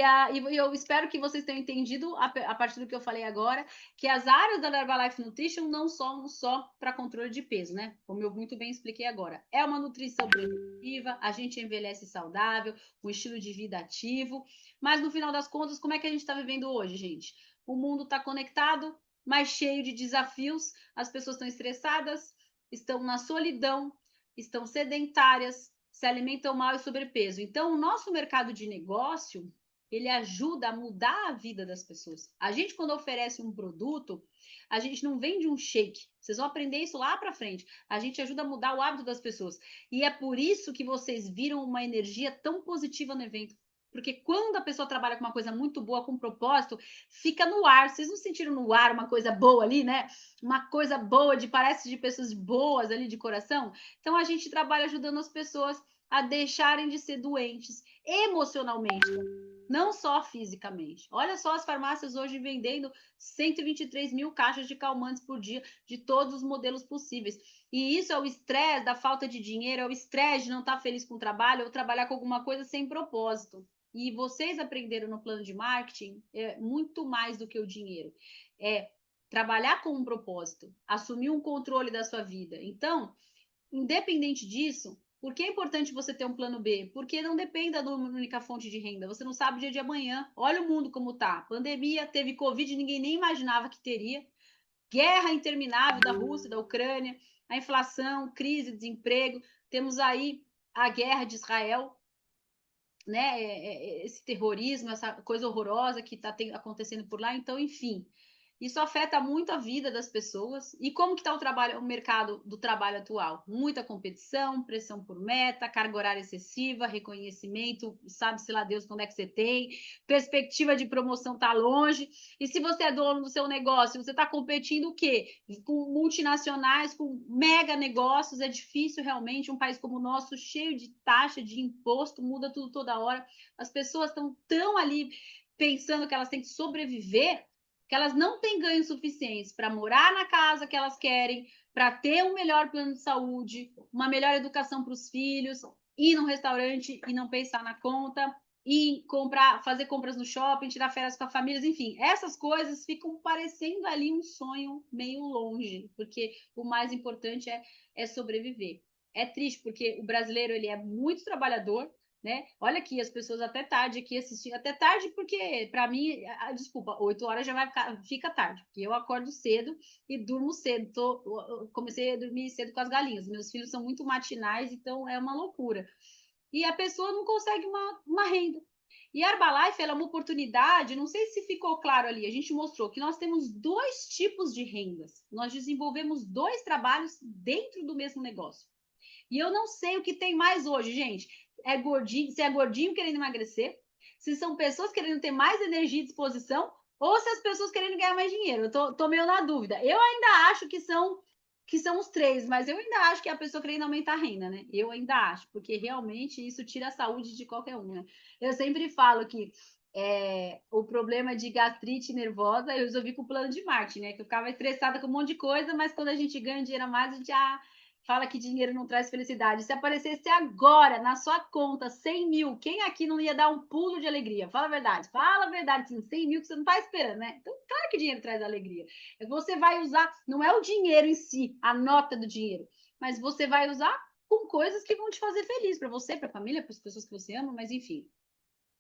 eu espero que vocês tenham entendido, a partir do que eu falei agora, que as áreas da Herbalife Nutrition não são só para controle de peso, né? Como eu muito bem expliquei agora. É uma nutrição preventiva, a gente envelhece saudável, um estilo de vida ativo, mas no final das contas, como é que a gente está vivendo hoje, gente? O mundo está conectado, mas cheio de desafios, as pessoas estão estressadas, estão na solidão, estão sedentárias, se alimentam mal e sobrepeso. Então, o nosso mercado de negócio ele ajuda a mudar a vida das pessoas. A gente, quando oferece um produto, a gente não vende um shake. Vocês vão aprender isso lá para frente. A gente ajuda a mudar o hábito das pessoas. E é por isso que vocês viram uma energia tão positiva no evento. Porque quando a pessoa trabalha com uma coisa muito boa, com propósito, fica no ar. Vocês não sentiram no ar uma coisa boa ali, né? Uma coisa boa, parece de pessoas boas ali de coração. Então, a gente trabalha ajudando as pessoas a deixarem de ser doentes emocionalmente, não só fisicamente. Olha só as farmácias hoje vendendo 123 mil caixas de calmantes por dia, de todos os modelos possíveis. E isso é o estresse da falta de dinheiro, é o estresse de não estar feliz com o trabalho ou trabalhar com alguma coisa sem propósito. E vocês aprenderam no plano de marketing muito mais do que o dinheiro. É trabalhar com um propósito, assumir um controle da sua vida. Então, independente disso, por que é importante você ter um plano B? Porque não dependa de uma única fonte de renda. Você não sabe o dia de amanhã. Olha o mundo como tá. Pandemia, teve Covid, ninguém nem imaginava que teria. Guerra interminável da Rússia, da Ucrânia, a inflação, crise, desemprego. Temos aí a guerra de Israel, né? Esse terrorismo, essa coisa horrorosa que está acontecendo por lá. Então, enfim, isso afeta muito a vida das pessoas. E como que está o mercado do trabalho atual? Muita competição, pressão por meta, carga horária excessiva, reconhecimento, sabe-se lá Deus quando é que você tem, perspectiva de promoção está longe. E se você é dono do seu negócio, você está competindo o quê? Com multinacionais, com mega negócios, é difícil realmente, um país como o nosso, cheio de taxa, de imposto, muda tudo toda hora. As pessoas estão tão ali pensando que elas têm que sobreviver, que elas não têm ganhos suficientes para morar na casa que elas querem, para ter um melhor plano de saúde, uma melhor educação para os filhos, ir num restaurante e não pensar na conta. ir comprar, fazer compras no shopping, tirar férias com a família, enfim, essas coisas ficam parecendo ali um sonho meio longe, porque o mais importante é sobreviver. É triste, porque o brasileiro ele é muito trabalhador, né? Olha aqui, as pessoas até tarde aqui assistindo, até tarde, porque para mim, desculpa, 8 horas já vai fica tarde, porque eu acordo cedo e durmo cedo. Comecei a dormir cedo com as galinhas. Meus filhos são muito matinais, então é uma loucura. E a pessoa não consegue uma renda. E a Herbalife ela é uma oportunidade, não sei se ficou claro ali, a gente mostrou que nós temos dois tipos de rendas. Nós desenvolvemos dois trabalhos dentro do mesmo negócio. E eu não sei o que tem mais hoje, gente. É gordinho, se é gordinho querendo emagrecer, se são pessoas querendo ter mais energia e disposição, ou se as pessoas querendo ganhar mais dinheiro. Eu tô meio na dúvida. Eu ainda acho que são os três, mas eu ainda acho que é a pessoa querendo aumentar a renda, né? Eu ainda acho, porque realmente isso tira a saúde de qualquer um, né? Eu sempre falo que o problema de gastrite nervosa eu resolvi com o plano de marketing, né? Que eu ficava estressada com um monte de coisa, mas quando a gente ganha dinheiro a mais, a gente já fala que dinheiro não traz felicidade. Se aparecesse agora na sua conta 100 mil, quem aqui não ia dar um pulo de alegria? Fala a verdade, sim, 100 mil que você não está esperando, né? Então, claro que dinheiro traz alegria. Você vai usar, não é o dinheiro em si, a nota do dinheiro, mas você vai usar com coisas que vão te fazer feliz, para você, para a família, para as pessoas que você ama, mas enfim.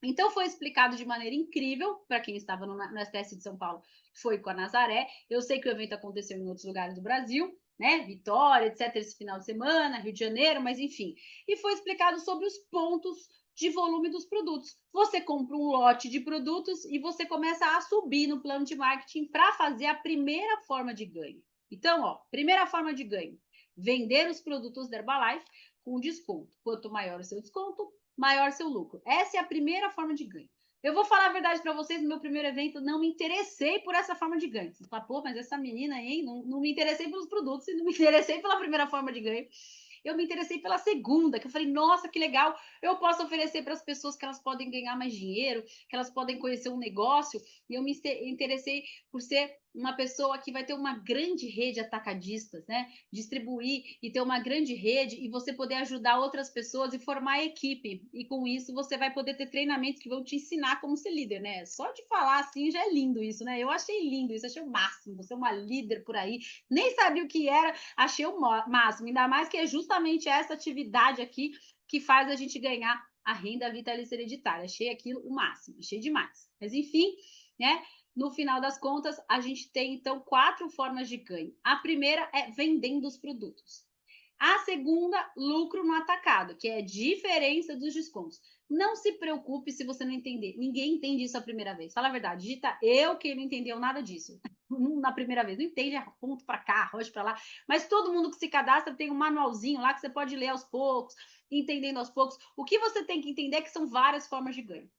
Então foi explicado de maneira incrível para quem estava no STS de São Paulo, foi com a Nazaré. Eu sei que o evento aconteceu em outros lugares do Brasil, né? Vitória, etc., esse final de semana, Rio de Janeiro, mas enfim. E foi explicado sobre os pontos de volume dos produtos. Você compra um lote de produtos e você começa a subir no plano de marketing para fazer a primeira forma de ganho. Então, ó, primeira forma de ganho: vender os produtos da Herbalife com desconto. Quanto maior o seu desconto, maior seu lucro. Essa é a primeira forma de ganho. Eu vou falar a verdade para vocês, no meu primeiro evento, não me interessei por essa forma de ganho. Você fala, pô, mas essa menina, hein? Não me interessei pelos produtos e não me interessei pela primeira forma de ganho. Eu me interessei pela segunda, que eu falei, nossa, que legal, eu posso oferecer para as pessoas que elas podem ganhar mais dinheiro, que elas podem conhecer um negócio, e eu me interessei por ser uma pessoa que vai ter uma grande rede atacadistas, né? Distribuir e ter uma grande rede e você poder ajudar outras pessoas e formar equipe. E com isso você vai poder ter treinamentos que vão te ensinar como ser líder, né? Só de falar assim já é lindo isso, né? Eu achei lindo isso, achei o máximo. Você é uma líder por aí, nem sabia o que era, achei o máximo. Ainda mais que é justamente essa atividade aqui que faz a gente ganhar a renda vitalícia hereditária. Achei aquilo o máximo, achei demais. Mas enfim, né? No final das contas, a gente tem então 4 formas de ganho. A primeira é vendendo os produtos. A segunda, lucro no atacado, que é a diferença dos descontos. Não se preocupe se você não entender. Ninguém entende isso a primeira vez. Fala a verdade. Digita eu que não entendeu nada disso. Na primeira vez. Não entende, ponto para cá, rocha para lá. Mas todo mundo que se cadastra tem um manualzinho lá que você pode ler aos poucos, entendendo aos poucos. O que você tem que entender é que são várias formas de ganho.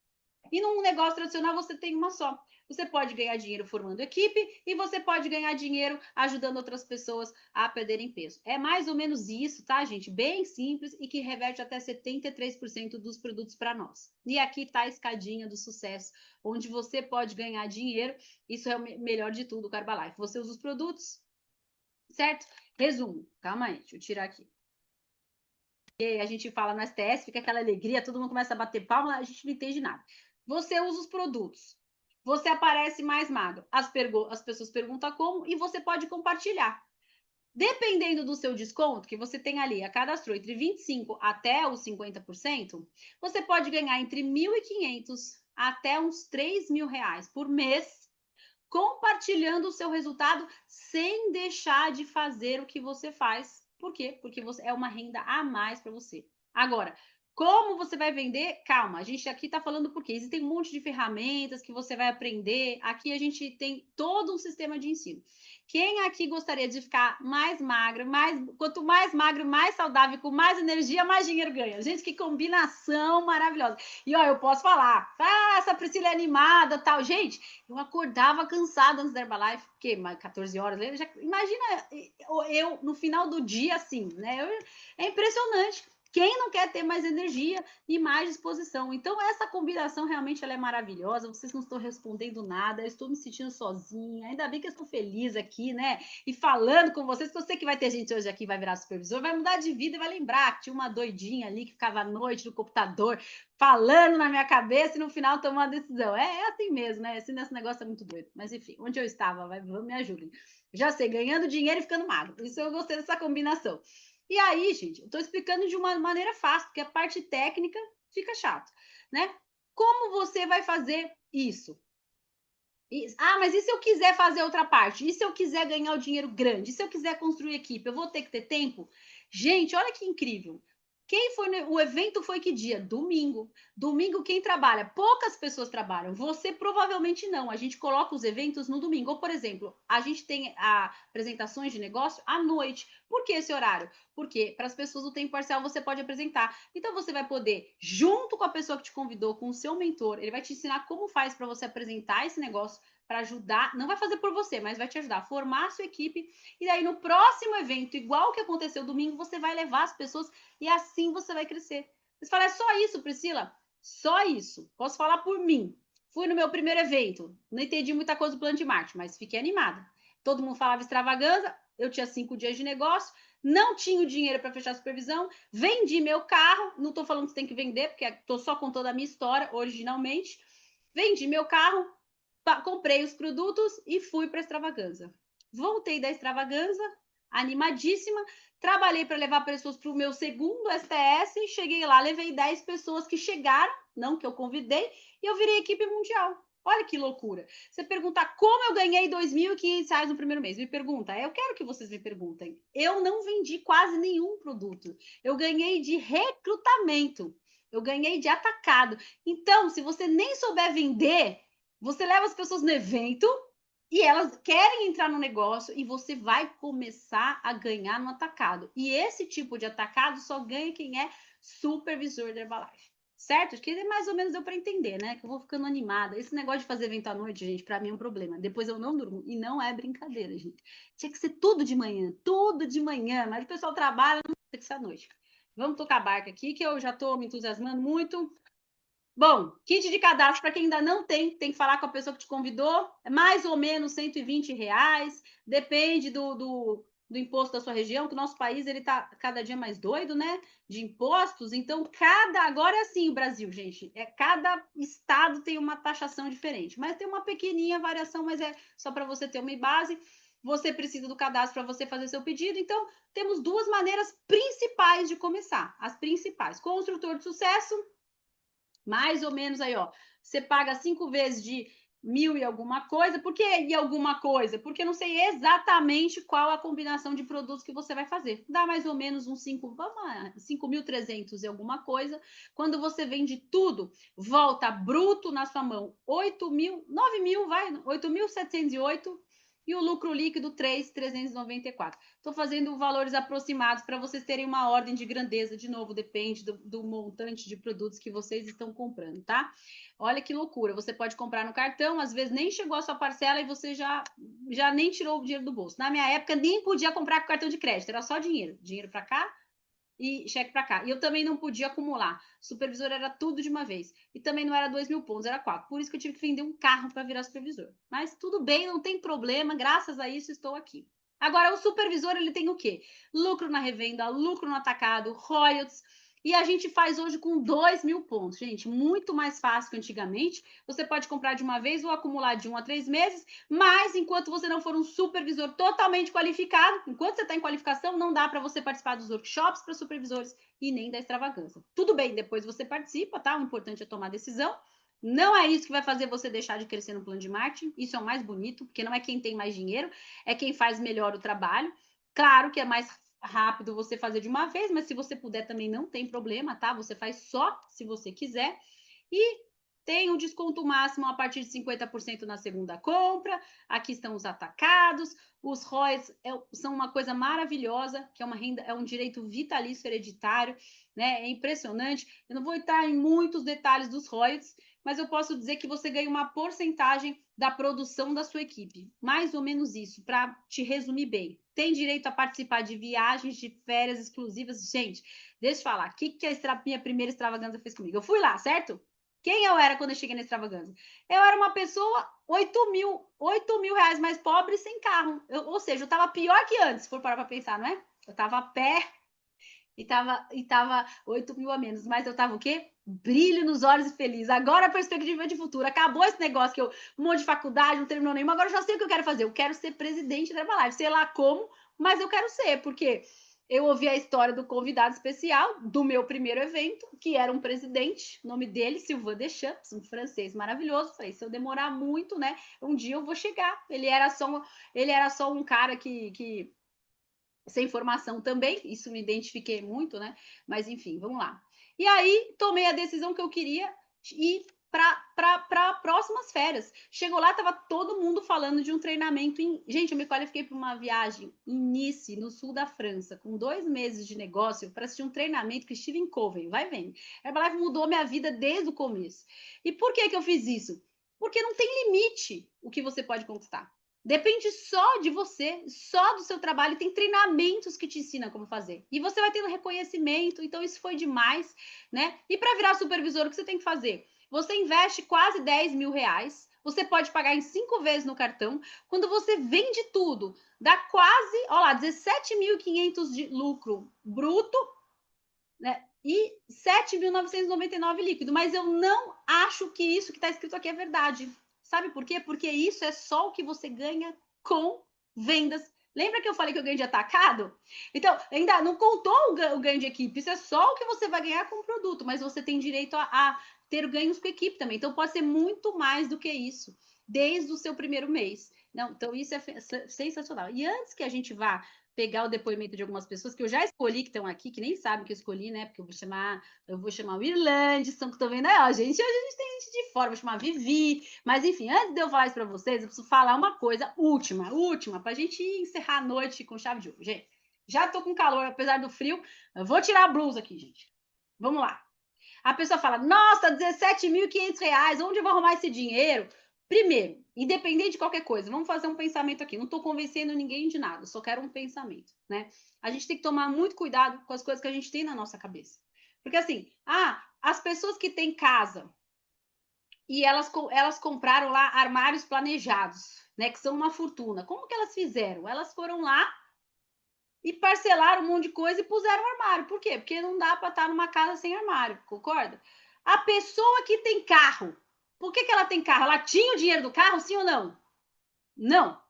E num negócio tradicional você tem uma só. Você pode ganhar dinheiro formando equipe e você pode ganhar dinheiro ajudando outras pessoas a perderem peso. É mais ou menos isso, tá, gente? Bem simples e que reverte até 73% dos produtos para nós. E aqui está a escadinha do sucesso, onde você pode ganhar dinheiro. Isso é o melhor de tudo, o Herbalife. Você usa os produtos, certo? Resumo. Calma aí, deixa eu tirar aqui. E a gente fala no STS, fica aquela alegria, todo mundo começa a bater palma, a gente não entende nada. Você usa os produtos, você aparece mais magro. As pessoas perguntam como e você pode compartilhar. Dependendo do seu desconto, que você tem ali, cadastrou entre 25% até os 50%, você pode ganhar entre 1.500 até uns 3.000 reais por mês, compartilhando o seu resultado sem deixar de fazer o que você faz. Por quê? Porque é uma renda a mais para você. Agora, como você vai vender? Calma, a gente aqui está falando porque existem um monte de ferramentas que você vai aprender. Aqui a gente tem todo um sistema de ensino. Quem aqui gostaria de ficar mais magro, quanto mais magro, mais saudável, com mais energia, mais dinheiro ganha? Gente, que combinação maravilhosa. E ó, eu posso falar, essa Priscila é animada, tal. Gente, eu acordava cansada antes da Herbalife, porque 14 horas, imagina eu no final do dia assim, né? É impressionante. Quem não quer ter mais energia e mais disposição? Então, essa combinação realmente ela é maravilhosa. Vocês não estão respondendo nada, eu estou me sentindo sozinha. Ainda bem que eu estou feliz aqui, né? E falando com vocês, que eu sei que vai ter gente hoje aqui que vai virar supervisor, vai mudar de vida e vai lembrar que tinha uma doidinha ali que ficava à noite no computador falando na minha cabeça e no final tomou uma decisão. É assim mesmo, né? Esse negócio é muito doido. Mas enfim, onde eu estava, me ajudem. Já sei, ganhando dinheiro e ficando magro. Isso eu gostei dessa combinação. E aí, gente, eu estou explicando de uma maneira fácil, porque a parte técnica fica chato, né? Como você vai fazer isso? Mas e se eu quiser fazer outra parte? E se eu quiser ganhar o dinheiro grande? E se eu quiser construir equipe? Eu vou ter que ter tempo? Gente, olha que incrível. Quem foi o evento foi que dia? Domingo. Domingo quem trabalha? Poucas pessoas trabalham. Você provavelmente não. A gente coloca os eventos no domingo. Ou, por exemplo, a gente tem apresentações de negócio à noite. Por que esse horário? Porque para as pessoas do tempo parcial você pode apresentar. Então você vai poder, junto com a pessoa que te convidou, com o seu mentor, ele vai te ensinar como faz para você apresentar esse negócio, para ajudar, não vai fazer por você, mas vai te ajudar a formar a sua equipe, e daí no próximo evento, igual o que aconteceu domingo, você vai levar as pessoas e assim você vai crescer. Você fala, é só isso, Priscila? Só isso. Posso falar por mim. Fui no meu primeiro evento, não entendi muita coisa do plano de marketing, mas fiquei animada. Todo mundo falava extravaganza, eu tinha 5 dias de negócio, não tinha o dinheiro para fechar a supervisão, vendi meu carro, não estou falando que você tem que vender, porque estou só contando a minha história originalmente, vendi meu carro, comprei os produtos e fui para a extravaganza. Voltei da extravaganza, animadíssima, trabalhei para levar pessoas para o meu segundo STS, cheguei lá, levei 10 pessoas que chegaram, não que eu convidei, e eu virei equipe mundial. Olha que loucura. Você perguntar como eu ganhei R$ 2.500 no primeiro mês. Me pergunta. Eu quero que vocês me perguntem. Eu não vendi quase nenhum produto. Eu ganhei de recrutamento. Eu ganhei de atacado. Então, se você nem souber vender, você leva as pessoas no evento e elas querem entrar no negócio e você vai começar a ganhar no atacado. E esse tipo de atacado só ganha quem é supervisor da Herbalife. Certo? Acho que é mais ou menos deu para entender, né? Que eu vou ficando animada. Esse negócio de fazer evento à noite, gente, para mim é um problema. Depois eu não durmo. E não é brincadeira, gente. Tinha que ser tudo de manhã. Mas o pessoal trabalha, não tem que ser à noite. Vamos tocar a barca aqui, que eu já estou me entusiasmando muito. Bom, kit de cadastro, para quem ainda não tem que falar com a pessoa que te convidou, é mais ou menos R$ 120, depende do imposto da sua região, que o nosso país ele está cada dia mais doido, né? De impostos. Então, agora é assim o Brasil, gente. Cada estado tem uma taxação diferente, mas tem uma pequenininha variação, mas é só para você ter uma base. Você precisa do cadastro para você fazer seu pedido. Então, temos duas maneiras principais de começar. As principais: construtor de sucesso. Mais ou menos aí, ó. Você paga 5 vezes de 1.000 e alguma coisa. Por que e alguma coisa? Porque eu não sei exatamente qual a combinação de produtos que você vai fazer. Dá mais ou menos uns 5.300 e alguma coisa. Quando você vende tudo, volta bruto na sua mão 8.000, 9.000, vai, 8.708 e o lucro líquido 3.394. Estou fazendo valores aproximados para vocês terem uma ordem de grandeza. De novo, depende do montante de produtos que vocês estão comprando, tá? Olha que loucura. Você pode comprar no cartão, às vezes nem chegou a sua parcela e você já nem tirou o dinheiro do bolso. Na minha época, nem podia comprar com cartão de crédito, era só dinheiro. Dinheiro para cá e cheque para cá. E eu também não podia acumular. Supervisor era tudo de uma vez. E também não era 2.000 pontos, era 4. Por isso que eu tive que vender um carro para virar supervisor. Mas tudo bem, não tem problema. Graças a isso, estou aqui. Agora, o supervisor, ele tem o quê? Lucro na revenda, lucro no atacado, royalties. E a gente faz hoje com 2.000 pontos, gente, muito mais fácil que antigamente. Você pode comprar de uma vez ou acumular de 1 a 3 meses, mas enquanto você não for um supervisor totalmente qualificado, enquanto você está em qualificação, não dá para você participar dos workshops para supervisores e nem da extravagância. Tudo bem, depois você participa, tá? O importante é tomar decisão. Não é isso que vai fazer você deixar de crescer no plano de marketing. Isso é o mais bonito, porque não é quem tem mais dinheiro, é quem faz melhor o trabalho. Claro que é mais rápido você fazer de uma vez, mas se você puder também não tem problema, tá? Você faz só se você quiser. E tem um desconto máximo a partir de 50% na segunda compra. Aqui estão os atacados. Os ROIs são uma coisa maravilhosa, que é uma renda, é um direito vitalício hereditário, né? É impressionante. Eu não vou entrar em muitos detalhes dos ROIs, mas eu posso dizer que você ganha uma porcentagem da produção da sua equipe. Mais ou menos isso, para te resumir bem. Tem direito a participar de viagens, de férias exclusivas. Gente, deixa eu falar, o que a minha primeira extravagância fez comigo? Eu fui lá, certo? Quem eu era quando eu cheguei na extravagância? Eu era uma pessoa 8 mil reais mais pobre sem carro. Ou seja, eu estava pior que antes, se for parar para pensar, não é? Eu estava a pé e tava 8 mil a menos. Mas eu tava o quê? Brilho nos olhos e feliz. Agora a perspectiva de futuro. Acabou esse negócio que eu um monte de faculdade, não terminou nenhuma. Agora eu já sei o que eu quero fazer. Eu quero ser presidente da Herbalife. Sei lá como, mas eu quero ser, porque eu ouvi a história do convidado especial do meu primeiro evento, que era um presidente, o nome dele, Sylvain Deschamps, um francês maravilhoso. Falei, se eu demorar muito, né, um dia eu vou chegar. Ele era só um cara que sem formação também, isso me identifiquei muito, né? Mas enfim, vamos lá. E aí tomei a decisão que eu queria ir para próximas férias. Chegou lá, tava todo mundo falando de um treinamento. Gente, eu me qualifiquei para uma viagem em Nice, no sul da França, com 2 meses de negócio para assistir um treinamento que Stephen Covey, vai vendo. Herbalife mudou minha vida desde o começo. E por que eu fiz isso? Porque não tem limite o que você pode conquistar. Depende só de você, só do seu trabalho. Tem treinamentos que te ensinam como fazer. E você vai tendo reconhecimento. Então, isso foi demais, né? E para virar supervisor, o que você tem que fazer? Você investe quase 10 mil reais. Você pode pagar em 5 vezes no cartão. Quando você vende tudo, dá quase, olha lá, 17.500 de lucro bruto, né? E 7.999 líquido. Mas eu não acho que isso que está escrito aqui é verdade. Sabe por quê? Porque isso é só o que você ganha com vendas. Lembra que eu falei que eu ganho de atacado? Então, ainda não contou o ganho de equipe. Isso é só o que você vai ganhar com o produto, mas você tem direito a ter ganhos com a equipe também. Então, pode ser muito mais do que isso, desde o seu primeiro mês. Não, então, isso é sensacional. E antes que a gente vá pegar o depoimento de algumas pessoas que eu já escolhi, que estão aqui, que nem sabem que eu escolhi, né? Porque eu vou chamar o Irlandson, que tô vendo aí, ó, gente, hoje a gente tem gente de fora, vou chamar a Vivi, mas enfim, antes de eu falar isso para vocês, eu preciso falar uma coisa última, pra gente encerrar a noite com chave de ouro, gente. Já tô com calor, apesar do frio, eu vou tirar a blusa aqui, gente. Vamos lá. A pessoa fala, nossa, 17.500 reais, onde eu vou arrumar esse dinheiro? Primeiro, independente de qualquer coisa, vamos fazer um pensamento aqui. Não estou convencendo ninguém de nada, só quero um pensamento, né? A gente tem que tomar muito cuidado com as coisas que a gente tem na nossa cabeça. Porque assim, as pessoas que têm casa e elas compraram lá armários planejados, né? Que são uma fortuna. Como que elas fizeram? Elas foram lá e parcelaram um monte de coisa e puseram armário. Por quê? Porque não dá para estar numa casa sem armário, concorda? A pessoa que tem carro, por que ela tem carro? Ela tinha o dinheiro do carro, sim ou não? Não. A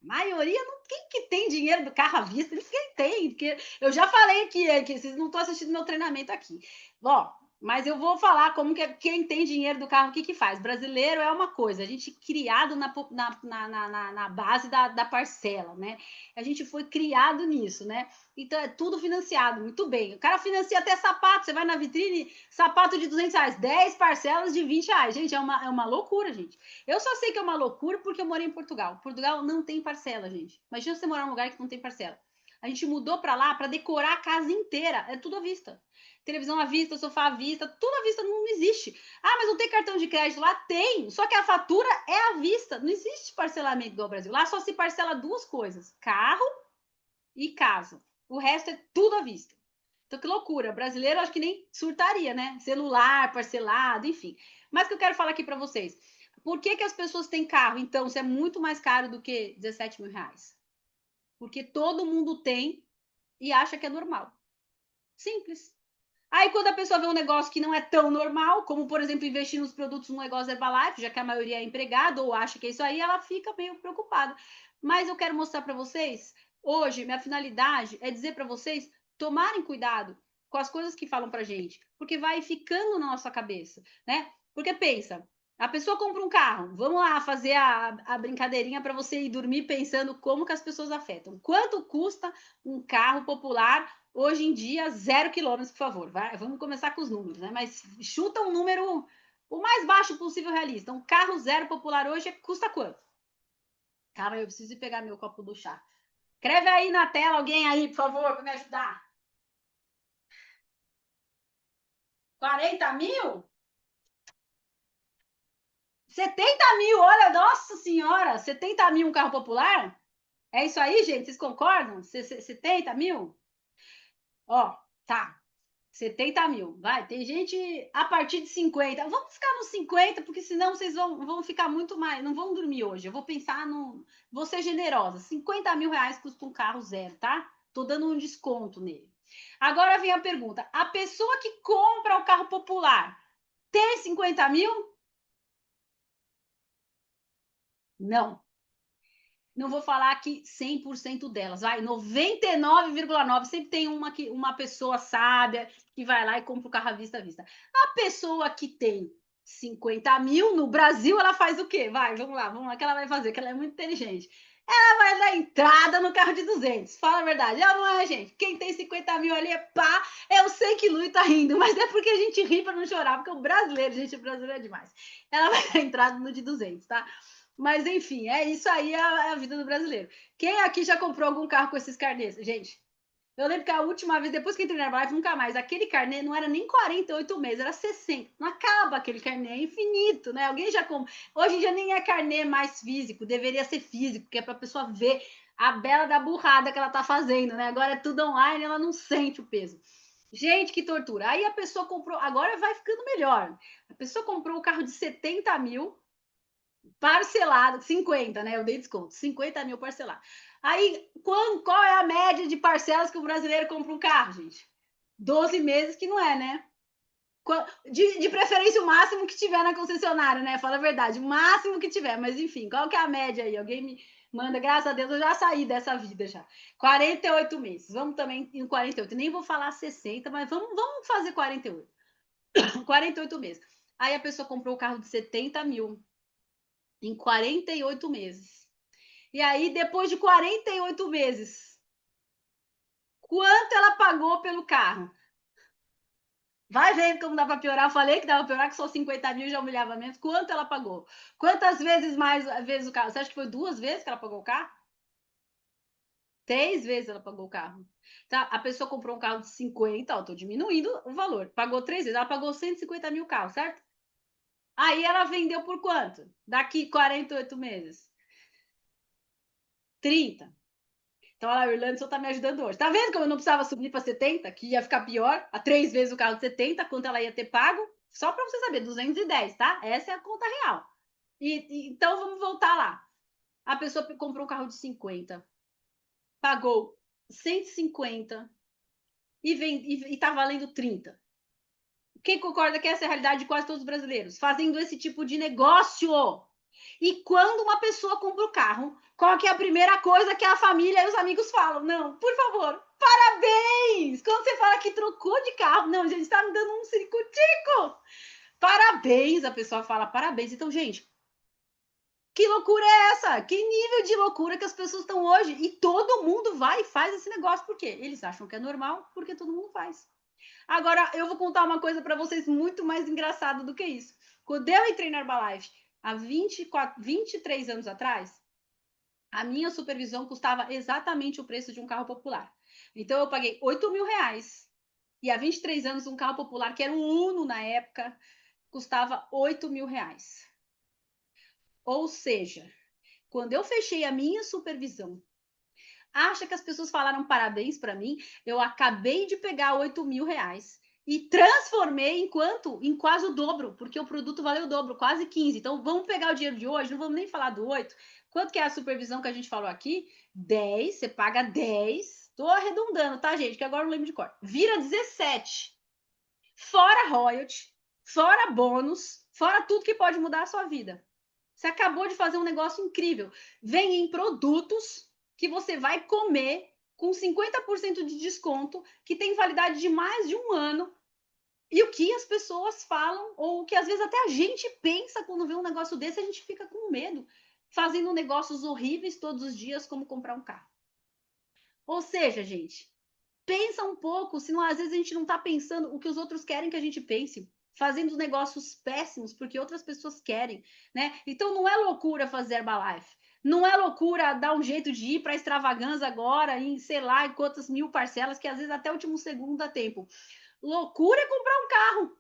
maioria não. Quem que tem dinheiro do carro à vista? Eles quem tem, porque eu já falei que vocês não estão assistindo meu treinamento aqui. Ó, mas eu vou falar como que quem tem dinheiro do carro, o que faz? Brasileiro é uma coisa, a gente criado na base da parcela, né? A gente foi criado nisso, né? Então é tudo financiado, muito bem. O cara financia até sapato, você vai na vitrine, sapato de 200 reais, 10 parcelas de 20 reais. Gente, é uma loucura, gente. Eu só sei que é uma loucura porque eu morei em Portugal. Portugal não tem parcela, gente. Imagina você morar num lugar que não tem parcela. A gente mudou para lá para decorar a casa inteira, é tudo à vista. Televisão à vista, sofá à vista, tudo à vista, não existe. Ah, mas não tem cartão de crédito lá? Tem, só que a fatura é à vista. Não existe parcelamento igual ao Brasil. Lá só se parcela 2 coisas: carro e casa. O resto é tudo à vista. Então, que loucura. Brasileiro, acho que nem surtaria, né? Celular, parcelado, enfim. Mas o que eu quero falar aqui para vocês. Por que as pessoas têm carro, então, se é muito mais caro do que 17 mil reais? Porque todo mundo tem e acha que é normal. Simples. Aí, quando a pessoa vê um negócio que não é tão normal, como, por exemplo, investir nos produtos no negócio Herbalife, já que a maioria é empregada ou acha que é isso aí, ela fica meio preocupada. Mas eu quero mostrar para vocês, hoje, minha finalidade é dizer para vocês tomarem cuidado com as coisas que falam pra gente, porque vai ficando na nossa cabeça, né? Porque pensa, a pessoa compra um carro, vamos lá fazer a brincadeirinha para você ir dormir pensando como que as pessoas afetam. Quanto custa um carro popular hoje em dia, 0 quilômetros, por favor. Vamos começar com os números, né? Mas chuta um número o mais baixo possível realista. Um carro zero popular hoje custa quanto? Calma, eu preciso ir pegar meu copo do chá. Escreve aí na tela, alguém aí, por favor, para me ajudar. 40 mil? 70 mil, olha, nossa senhora, 70 mil um carro popular? É isso aí, gente? Vocês concordam? 70 mil? Ó, tá. 70 mil, vai. Tem gente a partir de 50. Vamos ficar nos 50, porque senão vocês vão ficar muito mais. Não vão dormir hoje. Eu vou pensar no. Vou ser generosa. 50 mil reais custa um carro zero, tá? Tô dando um desconto nele. Agora vem a pergunta: a pessoa que compra o carro popular tem 50 mil? Não. Não vou falar que 100% delas, vai, 99,9%. Sempre tem uma pessoa sábia que vai lá e compra o carro à vista. A pessoa que tem 50 mil no Brasil, ela faz o quê? Vai, vamos lá, o que ela vai fazer, que ela é muito inteligente. Ela vai dar entrada no carro de 200, fala a verdade. Ela não é, gente. Quem tem 50 mil ali é pá. Eu sei que Lui tá rindo, mas é porque a gente ri para não chorar, porque o brasileiro, gente, o brasileiro é demais. Ela vai dar entrada no de 200, tá? Mas, enfim, é isso aí, é a vida do brasileiro. Quem aqui já comprou algum carro com esses carnês? Gente, eu lembro que a última vez, depois que entrei na Herbalife, nunca mais. Aquele carnê não era nem 48 meses, era 60. Não acaba aquele carnê, é infinito, né? Alguém já compra. Hoje em dia nem é carnê mais físico, deveria ser físico, que é para a pessoa ver a bela da burrada que ela tá fazendo, né? Agora é tudo online, ela não sente o peso. Gente, que tortura. Aí a pessoa comprou, agora vai ficando melhor. A pessoa comprou o carro de 70 mil, parcelado, 50, né? Eu dei desconto, 50 mil parcelado. Aí, qual é a média de parcelas que o brasileiro compra um carro, gente? 12 meses que não é, né? De preferência o máximo que tiver na concessionária, né? Fala a verdade, o máximo que tiver, mas enfim, qual que é a média aí? Alguém me manda, graças a Deus, eu já saí dessa vida já. 48 meses, vamos também em 48, nem vou falar 60, mas vamos fazer 48. 48 meses. Aí a pessoa comprou o carro de 70 mil em 48 meses. E aí, depois de 48 meses, quanto ela pagou pelo carro? Vai vendo como dá para piorar. Eu falei que dava para piorar, que só 50 mil já humilhava menos. Quanto ela pagou? Quantas vezes mais vezes o carro? Você acha que foi 2 vezes que ela pagou o carro? 3 vezes ela pagou o carro. Tá? A pessoa comprou um carro de 50, ó, tô diminuindo o valor. Pagou 3 vezes, ela pagou 150 mil carro, certo? Aí ela vendeu por quanto? Daqui 48 meses? 30. Então, a Irlanda só tá me ajudando hoje. Tá vendo como eu não precisava subir para 70? Que ia ficar pior. A 3 vezes o carro de 70, quanto ela ia ter pago? Só para você saber, 210, tá? Essa é a conta real. Então, vamos voltar lá. A pessoa comprou um carro de 50, pagou 150 e tá valendo 30. Quem concorda que essa é a realidade de quase todos os brasileiros? Fazendo esse tipo de negócio. E quando uma pessoa compra o carro, qual que é a primeira coisa que a família e os amigos falam? Não, por favor, parabéns! Quando você fala que trocou de carro, não, gente, está me dando um circo-tico! Parabéns, a pessoa fala parabéns. Então, gente, que loucura é essa? Que nível de loucura que as pessoas estão hoje? E todo mundo vai e faz esse negócio. Por quê? Eles acham que é normal, porque todo mundo faz. Agora, eu vou contar uma coisa para vocês muito mais engraçada do que isso. Quando eu entrei na Herbalife há 23 anos atrás, a minha supervisão custava exatamente o preço de um carro popular. Então, eu paguei 8 mil reais. E há 23 anos, um carro popular, que era um Uno na época, custava 8 mil reais. Ou seja, quando eu fechei a minha supervisão, acha que as pessoas falaram parabéns para mim? Eu acabei de pegar 8 mil reais e transformei em quase o dobro, porque o produto valeu o dobro, quase 15. Então, vamos pegar o dinheiro de hoje, não vamos nem falar do 8. Quanto que é a supervisão que a gente falou aqui? 10, você paga 10. Tô arredondando, tá, gente? Que agora eu não lembro de cor. Vira 17. Fora royalty, fora bônus, fora tudo que pode mudar a sua vida. Você acabou de fazer um negócio incrível. Vem em produtos que você vai comer com 50% de desconto, que tem validade de mais de um ano. E o que as pessoas falam, ou o que às vezes até a gente pensa quando vê um negócio desse, a gente fica com medo, fazendo negócios horríveis todos os dias, como comprar um carro. Ou seja, gente, pensa um pouco, senão às vezes a gente não está pensando o que os outros querem que a gente pense, fazendo negócios péssimos porque outras pessoas querem, né? Então não é loucura fazer Herbalife. Não é loucura dar um jeito de ir para extravagância agora, em sei lá, em quantas mil parcelas, que às vezes até o último segundo dá tempo. Loucura é comprar um carro.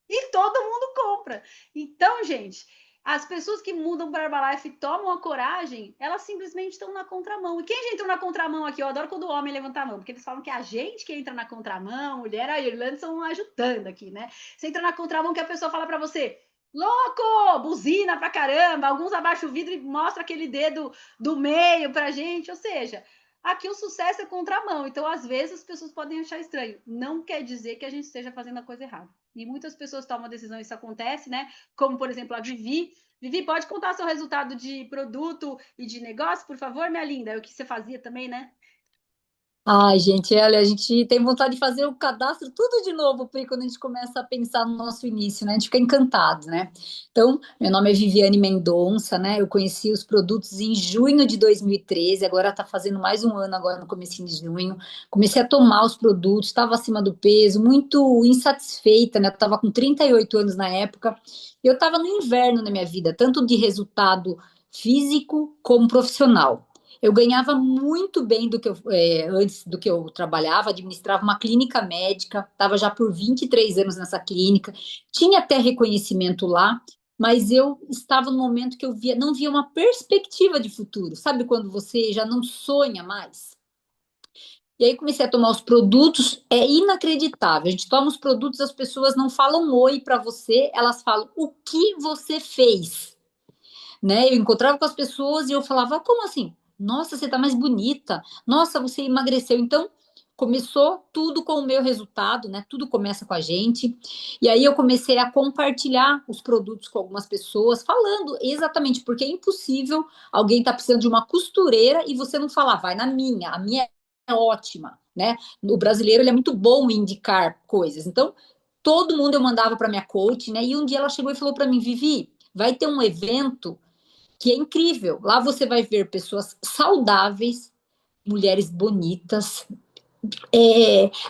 E todo mundo compra. Então, gente, as pessoas que mudam para Herbalife e tomam a coragem, elas simplesmente estão na contramão. E quem já entrou na contramão aqui? Eu adoro quando o homem levanta a mão, porque eles falam que a gente que entra na contramão, mulher, a Irlanda estão ajudando aqui, né? Você entra na contramão que a pessoa fala para você, louco, buzina pra caramba, alguns abaixam o vidro e mostra aquele dedo do meio pra gente, ou seja, aqui o sucesso é contramão, então às vezes as pessoas podem achar estranho, não quer dizer que a gente esteja fazendo a coisa errada. E muitas pessoas tomam a decisão, isso acontece, né? Como, por exemplo, a Vivi. Vivi, pode contar seu resultado de produto e de negócio, por favor, minha linda? É o que você fazia também, né? Ai, gente, olha, a gente tem vontade de fazer o cadastro tudo de novo, Pri, quando a gente começa a pensar no nosso início, né? A gente fica encantado, né? Então, meu nome é Viviane Mendonça, né? Eu conheci os produtos em junho de 2013, agora tá fazendo mais um ano agora no comecinho de junho. Comecei a tomar os produtos, estava acima do peso, muito insatisfeita, né? Eu tava com 38 anos na época. Eu estava no inverno na minha vida, tanto de resultado físico como profissional. Eu ganhava muito bem do que antes do que eu trabalhava, administrava uma clínica médica, estava já por 23 anos nessa clínica, tinha até reconhecimento lá, mas eu estava no momento que eu não via uma perspectiva de futuro. Sabe quando você já não sonha mais? E aí comecei a tomar os produtos, é inacreditável. A gente toma os produtos, as pessoas não falam oi para você, elas falam o que você fez, né? Eu encontrava com as pessoas e eu falava, como assim? Nossa, você tá mais bonita. Nossa, você emagreceu. Então, começou tudo com o meu resultado, né? Tudo começa com a gente. E aí eu comecei a compartilhar os produtos com algumas pessoas, falando exatamente porque é impossível alguém tá precisando de uma costureira e você não falar, vai na minha, a minha é ótima, né? O brasileiro ele é muito bom em indicar coisas. Então, todo mundo eu mandava para minha coach, né? E um dia ela chegou e falou para mim, Vivi, vai ter um evento que é incrível. Lá você vai ver pessoas saudáveis, mulheres bonitas.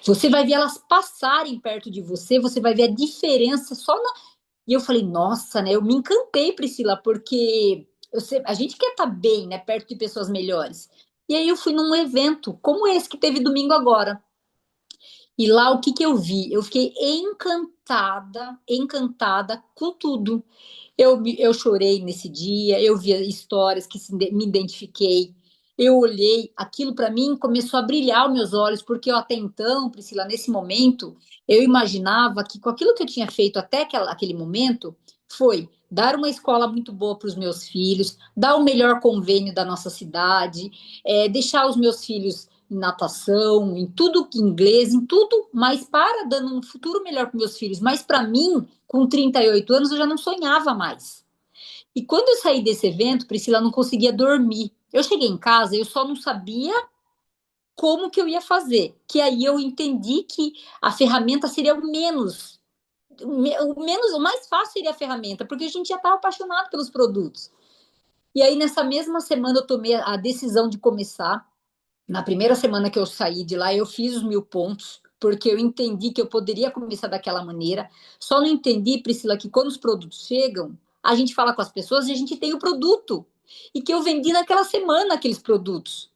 Você vai ver elas passarem perto de você, você vai ver a diferença só na. E eu falei, nossa, né? Eu me encantei, Priscila, porque a gente quer estar bem, né? Perto de pessoas melhores. E aí eu fui num evento como esse que teve domingo agora. E lá o que que eu vi? Eu fiquei encantada, encantada com tudo. Eu chorei nesse dia, eu vi histórias que me identifiquei. Eu olhei, aquilo para mim começou a brilhar os meus olhos, porque eu até então, Priscila, nesse momento, eu imaginava que com aquilo que eu tinha feito até aquele momento, foi dar uma escola muito boa para os meus filhos, dar o melhor convênio da nossa cidade, deixar os meus filhos em natação, em tudo em inglês, em tudo, mas para dando um futuro melhor para meus filhos. Mas para mim, com 38 anos, eu já não sonhava mais. E quando eu saí desse evento, Priscila, não conseguia dormir. Eu cheguei em casa, eu só não sabia como que eu ia fazer. Que aí eu entendi que a ferramenta seria o mais fácil seria a ferramenta, porque a gente já estava apaixonado pelos produtos. E aí, nessa mesma semana, eu tomei a decisão de começar. Na primeira semana que eu saí de lá, eu fiz os 1.000 pontos, porque eu entendi que eu poderia começar daquela maneira. Só não entendi, Priscila, que quando os produtos chegam, a gente fala com as pessoas e a gente tem o produto. E que eu vendi naquela semana aqueles produtos.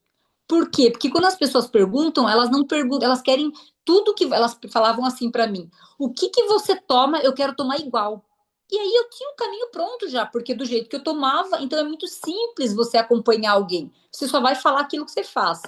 Por quê? Porque quando as pessoas perguntam, elas não perguntam, elas querem tudo que elas falavam assim para mim. O que que você toma? Eu quero tomar igual. E aí eu tinha um caminho pronto já, porque do jeito que eu tomava, então é muito simples você acompanhar alguém. Você só vai falar aquilo que você faz.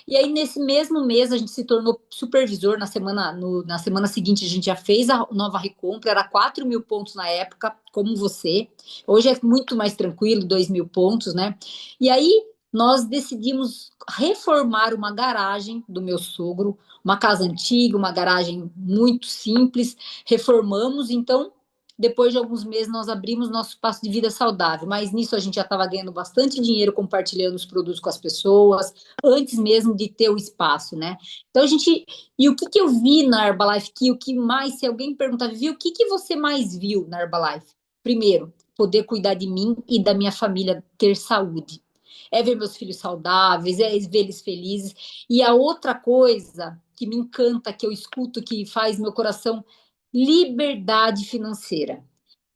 E aí, nesse mesmo mês, a gente se tornou supervisor. Na semana seguinte, a gente já fez a nova recompra, era 4.000 pontos na época, como você. Hoje é muito mais tranquilo, 2.000 pontos, né? E aí, nós decidimos reformar uma garagem do meu sogro, uma casa antiga, uma garagem muito simples. Reformamos, então depois de alguns meses, nós abrimos nosso espaço de vida saudável, mas nisso a gente já estava ganhando bastante dinheiro compartilhando os produtos com as pessoas, antes mesmo de ter o espaço, né? Então a gente. E o que, que eu vi na Herbalife? Que o que mais, se alguém perguntar, viu, o que, que você mais viu na Herbalife? Primeiro, poder cuidar de mim e da minha família, ter saúde. É ver meus filhos saudáveis, é ver eles felizes. E a outra coisa que me encanta, que eu escuto, que faz meu coração liberdade financeira.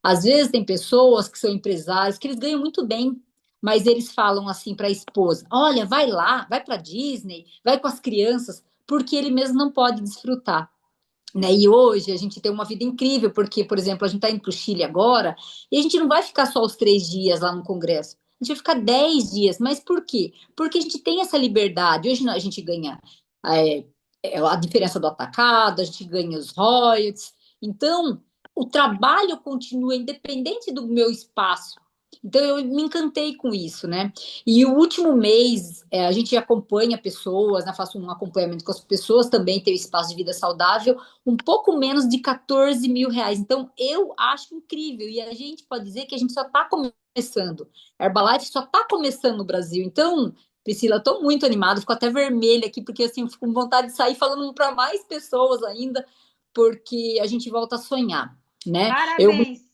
Às vezes tem pessoas que são empresários que eles ganham muito bem, mas eles falam assim para a esposa: "Olha, vai lá, vai para Disney, vai com as crianças", porque ele mesmo não pode desfrutar. né? E hoje a gente tem uma vida incrível, porque, por exemplo, a gente está indo para o Chile agora, e a gente não vai ficar só os 3 dias lá no Congresso. A gente vai ficar 10 dias. Mas por quê? Porque a gente tem essa liberdade. Hoje a gente ganha é, a diferença do atacado, a gente ganha os royalties. Então, o trabalho continua independente do meu espaço. Então, eu me encantei com isso, né? E o último mês, a gente acompanha pessoas, né? Faço um acompanhamento com as pessoas, também tem o espaço de vida saudável, um pouco menos de 14 mil reais. Então, eu acho incrível. E a gente pode dizer que a gente só está começando. A Herbalife só está começando no Brasil. Então, Priscila, estou muito animada, fico até vermelha aqui, porque assim, fico com vontade de sair falando para mais pessoas ainda, porque a gente volta a sonhar, né? Eu Parabéns!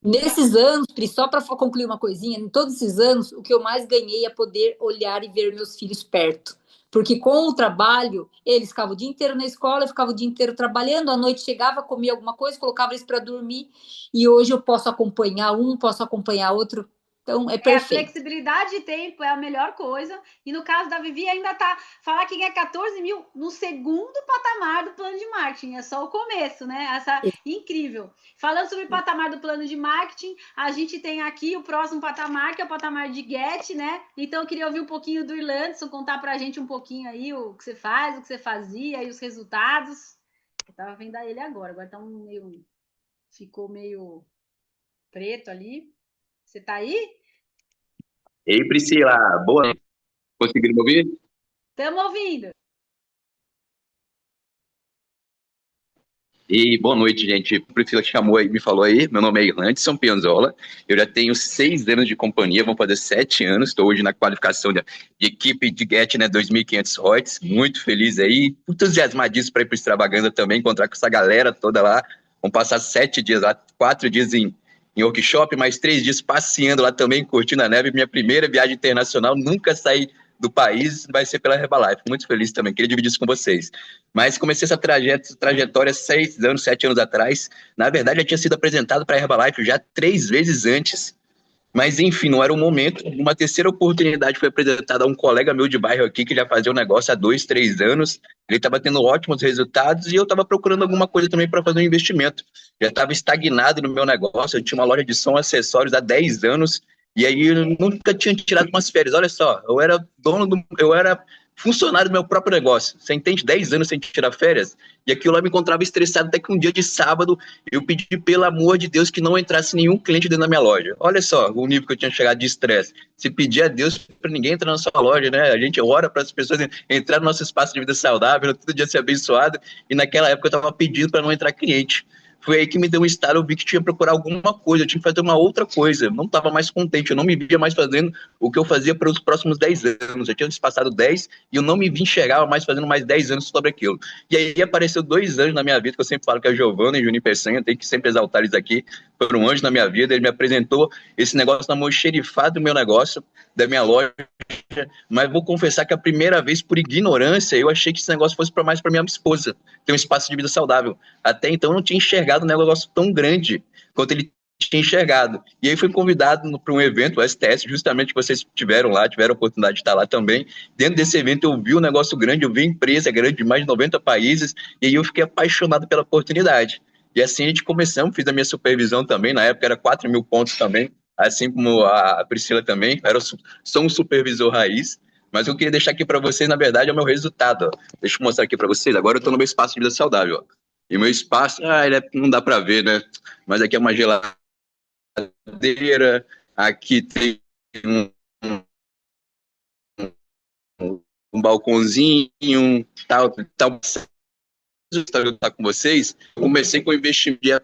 Nesses anos, Pri, só para concluir uma coisinha, em todos esses anos, o que eu mais ganhei é poder olhar e ver meus filhos perto. Porque com o trabalho, eles ficavam o dia inteiro na escola, eu ficava o dia inteiro trabalhando, à noite chegava, comia alguma coisa, colocava eles para dormir, e hoje eu posso acompanhar um, posso acompanhar outro, então é É, a perfeito. flexibilidade de tempo é a melhor coisa. E no caso da Vivi, ainda tá. Falar que ganha 14 mil no segundo patamar do plano de marketing. É só o começo, né? Essa incrível. Falando sobre o patamar do plano de marketing, a gente tem aqui o próximo patamar, que é o patamar de Get, né? Então eu queria ouvir um pouquinho do Irlandson, contar pra gente um pouquinho aí o que você faz, o que você fazia e os resultados. Eu tava vendo ele agora tá meio. Ficou meio preto ali. Você tá aí? Ei, Priscila, boa noite. Conseguiram me ouvir? Estamos ouvindo. E boa noite, gente. Priscila que chamou aí, me falou aí. Meu nome é Irlandson Pianzola. Eu já tenho 6 anos de companhia, vão fazer 7 anos. Estou hoje na qualificação de equipe de Get, né, 2.500 watts. Muito feliz aí, entusiasmadíssimo para ir para o Extravaganda também, encontrar com essa galera toda lá. Vamos passar 7 dias lá, 4 dias em workshop, mais 3 dias passeando lá também, curtindo a neve. Minha primeira viagem internacional, nunca saí do país, vai ser pela Herbalife. Muito feliz também, queria dividir isso com vocês. Mas comecei essa trajetória 6 anos, 7 anos atrás. Na verdade, já tinha sido apresentado para a Herbalife já 3 vezes antes. Mas, enfim, não era o momento. Uma terceira oportunidade foi apresentada a um colega meu de bairro aqui, que já fazia o negócio há 2, 3 anos. Ele estava tendo ótimos resultados e eu estava procurando alguma coisa também para fazer um investimento. Já estava estagnado no meu negócio. Eu tinha uma loja de som e acessórios há 10 anos. E aí eu nunca tinha tirado umas férias. Olha só, eu era funcionário do meu próprio negócio. Você entende? 10 anos sem tirar férias. E aquilo lá me encontrava estressado até que um dia de sábado eu pedi, pelo amor de Deus, que não entrasse nenhum cliente dentro da minha loja. Olha só o nível que eu tinha chegado de estresse. Se pedir a Deus para ninguém entrar na sua loja, né? A gente ora para as pessoas entrar no nosso espaço de vida saudável, todo dia ser abençoado. E naquela época eu estava pedindo para não entrar cliente. Foi aí que me deu um estalo, eu vi que tinha que procurar alguma coisa, eu tinha que fazer uma outra coisa. Eu não estava mais contente, eu não me via mais fazendo o que eu fazia para os próximos 10 anos. Eu tinha passado 10 e eu não me vi enxergar mais fazendo mais 10 anos sobre aquilo. E aí apareceu 2 anjos na minha vida, que eu sempre falo que é a Giovana e Juninho Peçanha, tem que sempre exaltar eles aqui. Foram um anjo na minha vida, ele me apresentou esse negócio na mão xerifada do meu negócio, da minha loja. Mas vou confessar que a primeira vez, por ignorância, eu achei que esse negócio fosse mais para minha esposa, ter um espaço de vida saudável. Até então eu não tinha enxergado um negócio tão grande quanto ele tinha enxergado. E aí fui convidado para um evento, o STS, justamente que vocês tiveram lá, tiveram a oportunidade de estar lá também. Dentro desse evento eu vi um negócio grande, eu vi a empresa grande de mais de 90 países, e aí eu fiquei apaixonado pela oportunidade. E assim a gente começamos, fiz a minha supervisão também, na época era 4 mil pontos também, assim como a Priscila também, sou um supervisor raiz, mas eu queria deixar aqui para vocês, na verdade, é o meu resultado. Ó. Deixa eu mostrar aqui para vocês. Agora eu estou no meu espaço de vida saudável. Ó. E meu espaço, não dá para ver, né? Mas aqui é uma geladeira, aqui tem um, um balcãozinho, tal, estar com vocês, eu comecei com um investimento de R$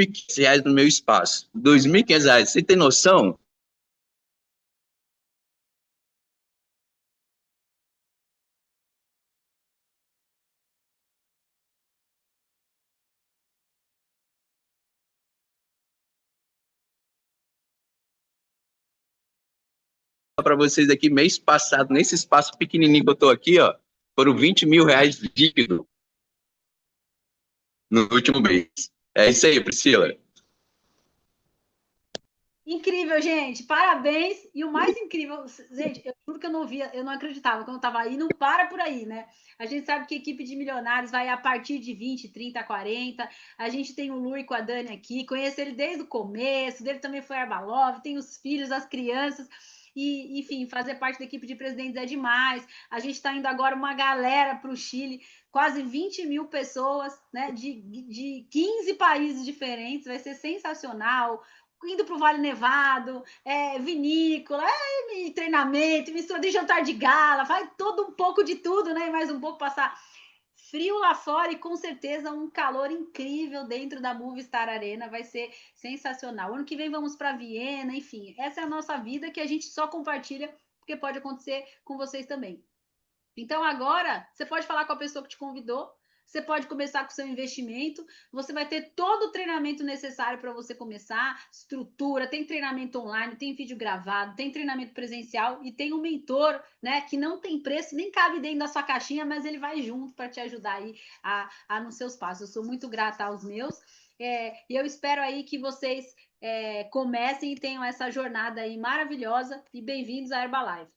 6.500 no meu espaço. R$ 2.500, você tem noção? Para vocês aqui, mês passado, nesse espaço pequenininho que eu estou aqui, ó, foram R$ 20.000 líquido no último mês. É isso aí, Priscila. Incrível, gente. Parabéns. E o mais incrível, gente, eu juro que eu não via, eu não acreditava quando eu estava aí, não para por aí, né? A gente sabe que a equipe de milionários vai a partir de 20, 30, 40. A gente tem o Lui com a Dani aqui, conheço ele desde o começo, dele também foi Arbalov, tem os filhos, as crianças. E, enfim, fazer parte da equipe de presidentes é demais. A gente está indo agora uma galera para o Chile, quase 20 mil pessoas, né, de 15 países diferentes, vai ser sensacional. Indo para o Vale Nevado, vinícola, treinamento, mistura de jantar de gala, faz todo um pouco de tudo, né? E mais um pouco passar frio lá fora e com certeza um calor incrível dentro da Movistar Arena, vai ser sensacional. Ano que vem vamos para Viena, enfim, essa é a nossa vida que a gente só compartilha porque pode acontecer com vocês também. Então, agora, você pode falar com a pessoa que te convidou, você pode começar com o seu investimento, você vai ter todo o treinamento necessário para você começar, estrutura, tem treinamento online, tem vídeo gravado, tem treinamento presencial e tem um mentor, né, que não tem preço, nem cabe dentro da sua caixinha, mas ele vai junto para te ajudar aí nos seus passos. Eu sou muito grata aos meus, e eu espero aí que vocês comecem e tenham essa jornada aí maravilhosa e bem-vindos à Herbalife.